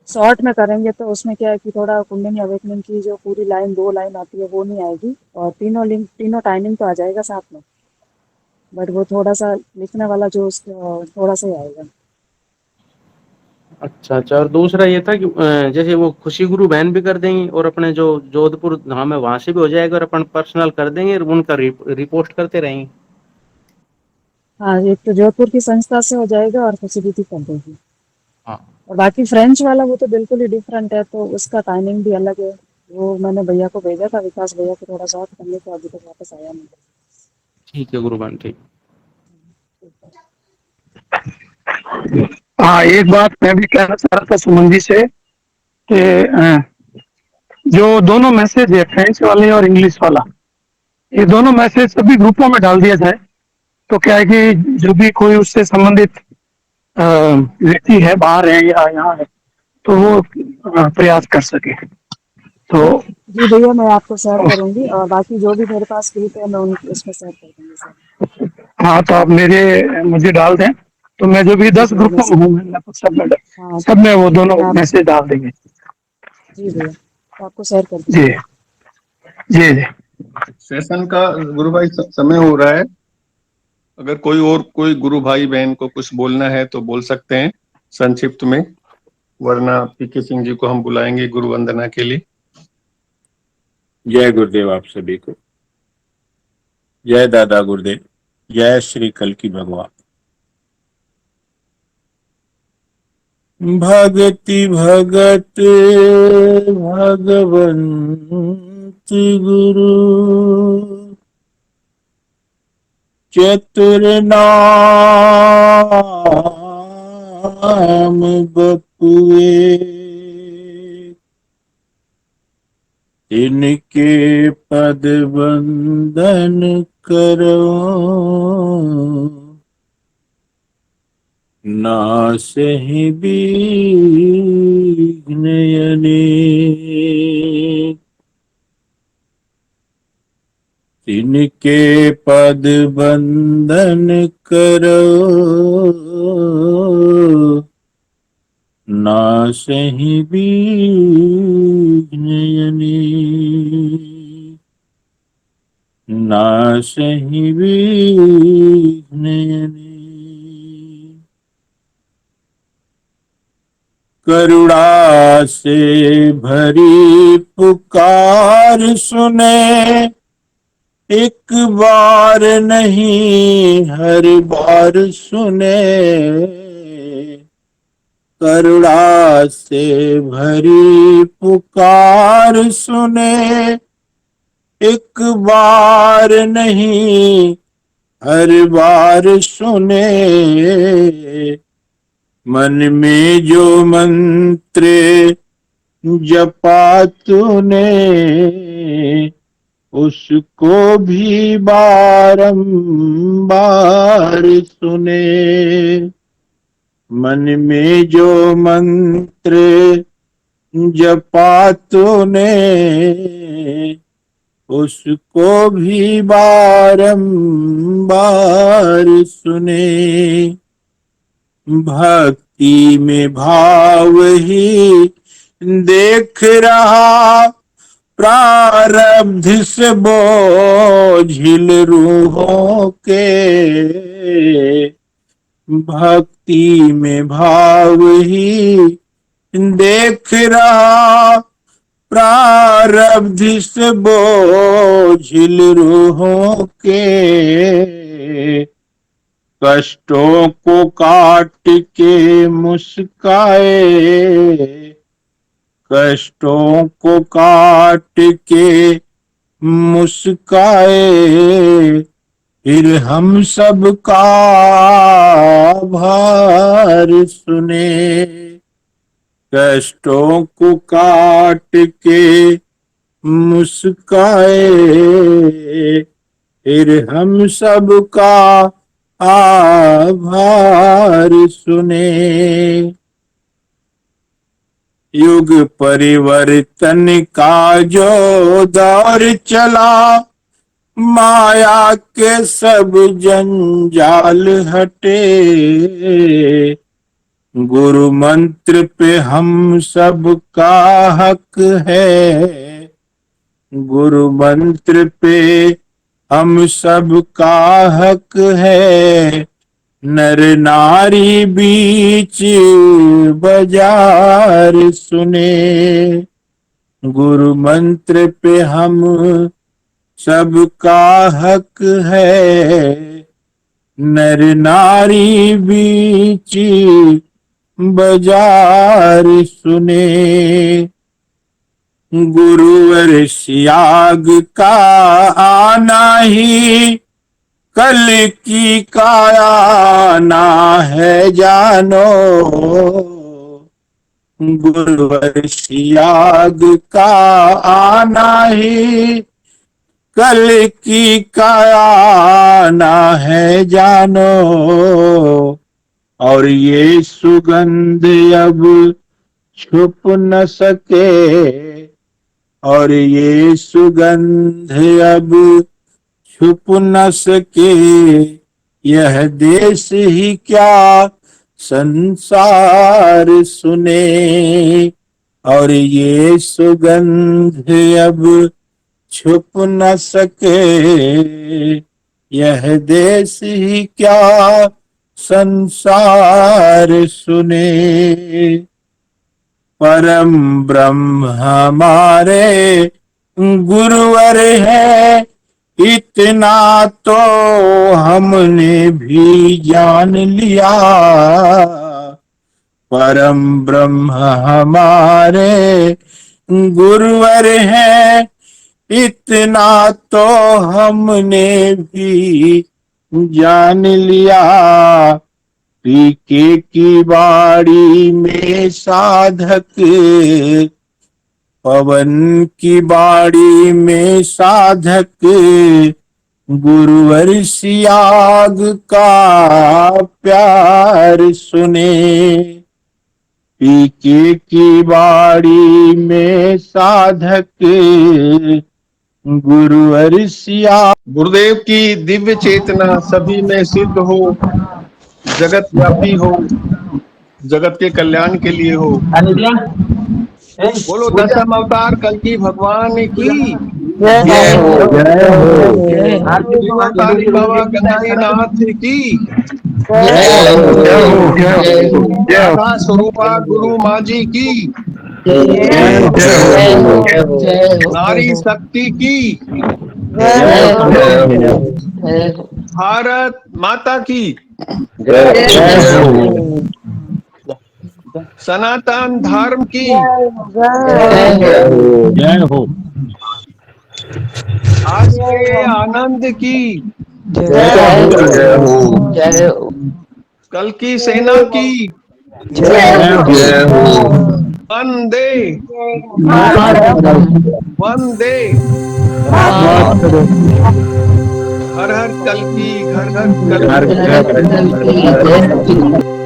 शॉर्ट में करेंगे तो उसमें क्या है कि थोड़ा कुंडलिनी अवेकनिंग की जो पूरी लाइन 2 लाइन आती है वो नहीं आएगी, और तीनों टाइमिंग तो आ जाएगा साथ में, बट वो थोड़ा सा लिखने वाला जो थोड़ा सा ही आएगा। अच्छा। और दूसरा ये था कि जैसे वो खुशी गुरु बहन भी कर देंगी और अपने जो जोधपुर धाम है वहां से भी हो जाएगा, और अपन पर्सनल कर देंगे और उनका रिपोस्ट करते रहेंगे। हाँ, एक तो जोधपुर की संस्था से हो जाएगा और खुशी दीदी कर देगी। हाँ। और बाकी फ्रेंच वाला वो तो बिल्कुल ही डिफरेंट है, तो उसका टाइमिंग भी अलग है। वो मैंने भैया को भेजा था, विकास भैया को, थोड़ा शॉर्ट करने को, अभी तक वापस आया नहीं। ठीक है गुरु बहन, ठीक। हाँ, एक बात मैं भी कहना चाह रहा था सुमन जी से कि जो दोनों मैसेज है, फ्रेंच वाले और इंग्लिश वाला, ये दोनों मैसेज सभी ग्रुपों में डाल दिया जाए तो क्या है कि जो भी कोई उससे संबंधित व्यक्ति है, बाहर है या यहाँ है, तो वो प्रयास कर सके। तो जी भैया, मैं आपको शेयर करूंगी और बाकी जो भी मेरे पास क्लिप है मैं उनकी उसमें शेयर कर दूंगी सर। हाँ, तो आप मुझे डाल दें, तो मैं जो भी जी 10 भैया, ग्रुप में हूँ, मैं हाँ सब में वो तो दोनों मैं आप मैसेज डाल देंगे। जी भैया, तो आपको शेयर कर जी, दूंगी। जी, जी। सेशन का गुरु भाई समय हो रहा है। अगर कोई गुरु भाई बहन को कुछ बोलना है तो बोल सकते हैं संक्षिप्त में, वरना पीके सिंह जी को हम बुलाएंगे गुरु वंदना के लिए। जय गुरुदेव आप सभी को। जय दादा गुरुदेव। जय श्री कल्की भगवान। भगति भगत भगवंत गुरु, चतुर नाम बपुए, इनके पद वंदन करो, नासहि विघ्न अनेक। इनके पद वंदन करो, नासहि विघ्न अनेक, नासहि विघ्न अनेक। करुणा से भरी पुकार सुने, एक बार नहीं हर बार सुने। करुणा से भरी पुकार सुने, एक बार नहीं हर बार सुने। मन में जो मंत्र जपा तूने, उसको भी बारंबार सुने। मन में जो मंत्र जपा तूने, उसको भी बारंबार सुने। भक्ति में भाव ही देख रहा, प्रारब्ध से बोझिल रूहों के। भक्ति में भाव ही देख रहा, प्रारब्ध से बोझिल रूहों के। कष्टों को काट के मुस्काए, कष्टों को काट के मुस्काए, फिर हम सबका भार सुने। कष्टों को काट के मुस्काए, फिर हम सबका आभार सुने। युग परिवर्तन का जो दौर चला, माया के सब जंजाल हटे। गुरु मंत्र पे हम सबका हक है, गुरु मंत्र पे हम सबका हक है। नर नारी बीच बाजार सुने, गुरु मंत्र पे हम सबका हक है। नर नारी बीच बाजार सुने। गुरुवर सियाग का आना ही कल की काया ना है जानो। गुरुवर सियाग का आना ही कल की काया ना है जानो। और ये सुगंध अब छुप न सके, और ये सुगंध अब छुप न सके, यह देश ही क्या संसार सुने। और ये सुगंध अब छुप न सके, यह देश ही क्या संसार सुने। परम ब्रह्म हमारे गुरुवर है, इतना तो हमने भी जान लिया। परम ब्रह्म हमारे गुरुवर है, इतना तो हमने भी जान लिया। पीके की बाड़ी में साधक, पवन की बाड़ी में साधक, गुरुवर सियाग का प्यार सुने। पीके की बाड़ी में साधक, गुरुवर सिया। गुरुदेव की दिव्य चेतना सभी में सिद्ध हो, जगत व्यापी हो, जगत के कल्याण के लिए हो। बोलो दशम अवतार कल्कि भगवान की जय हो, जय हो, अवतारी बाबा गणेशनाथ की जय हो, जय हो, जय हो, जय हो, राधा स्वरूपा गुरु माजी की जय हो, जय हो, नारी शक्ति की जय हो, भारत माता की जय हो, सनातन धर्म की जय हो, जय हो, आज के आनंद की जय हो, कल की सेना की जय हो, वंदे वंदे। हर हर कल की घर घर कल की। जय हो।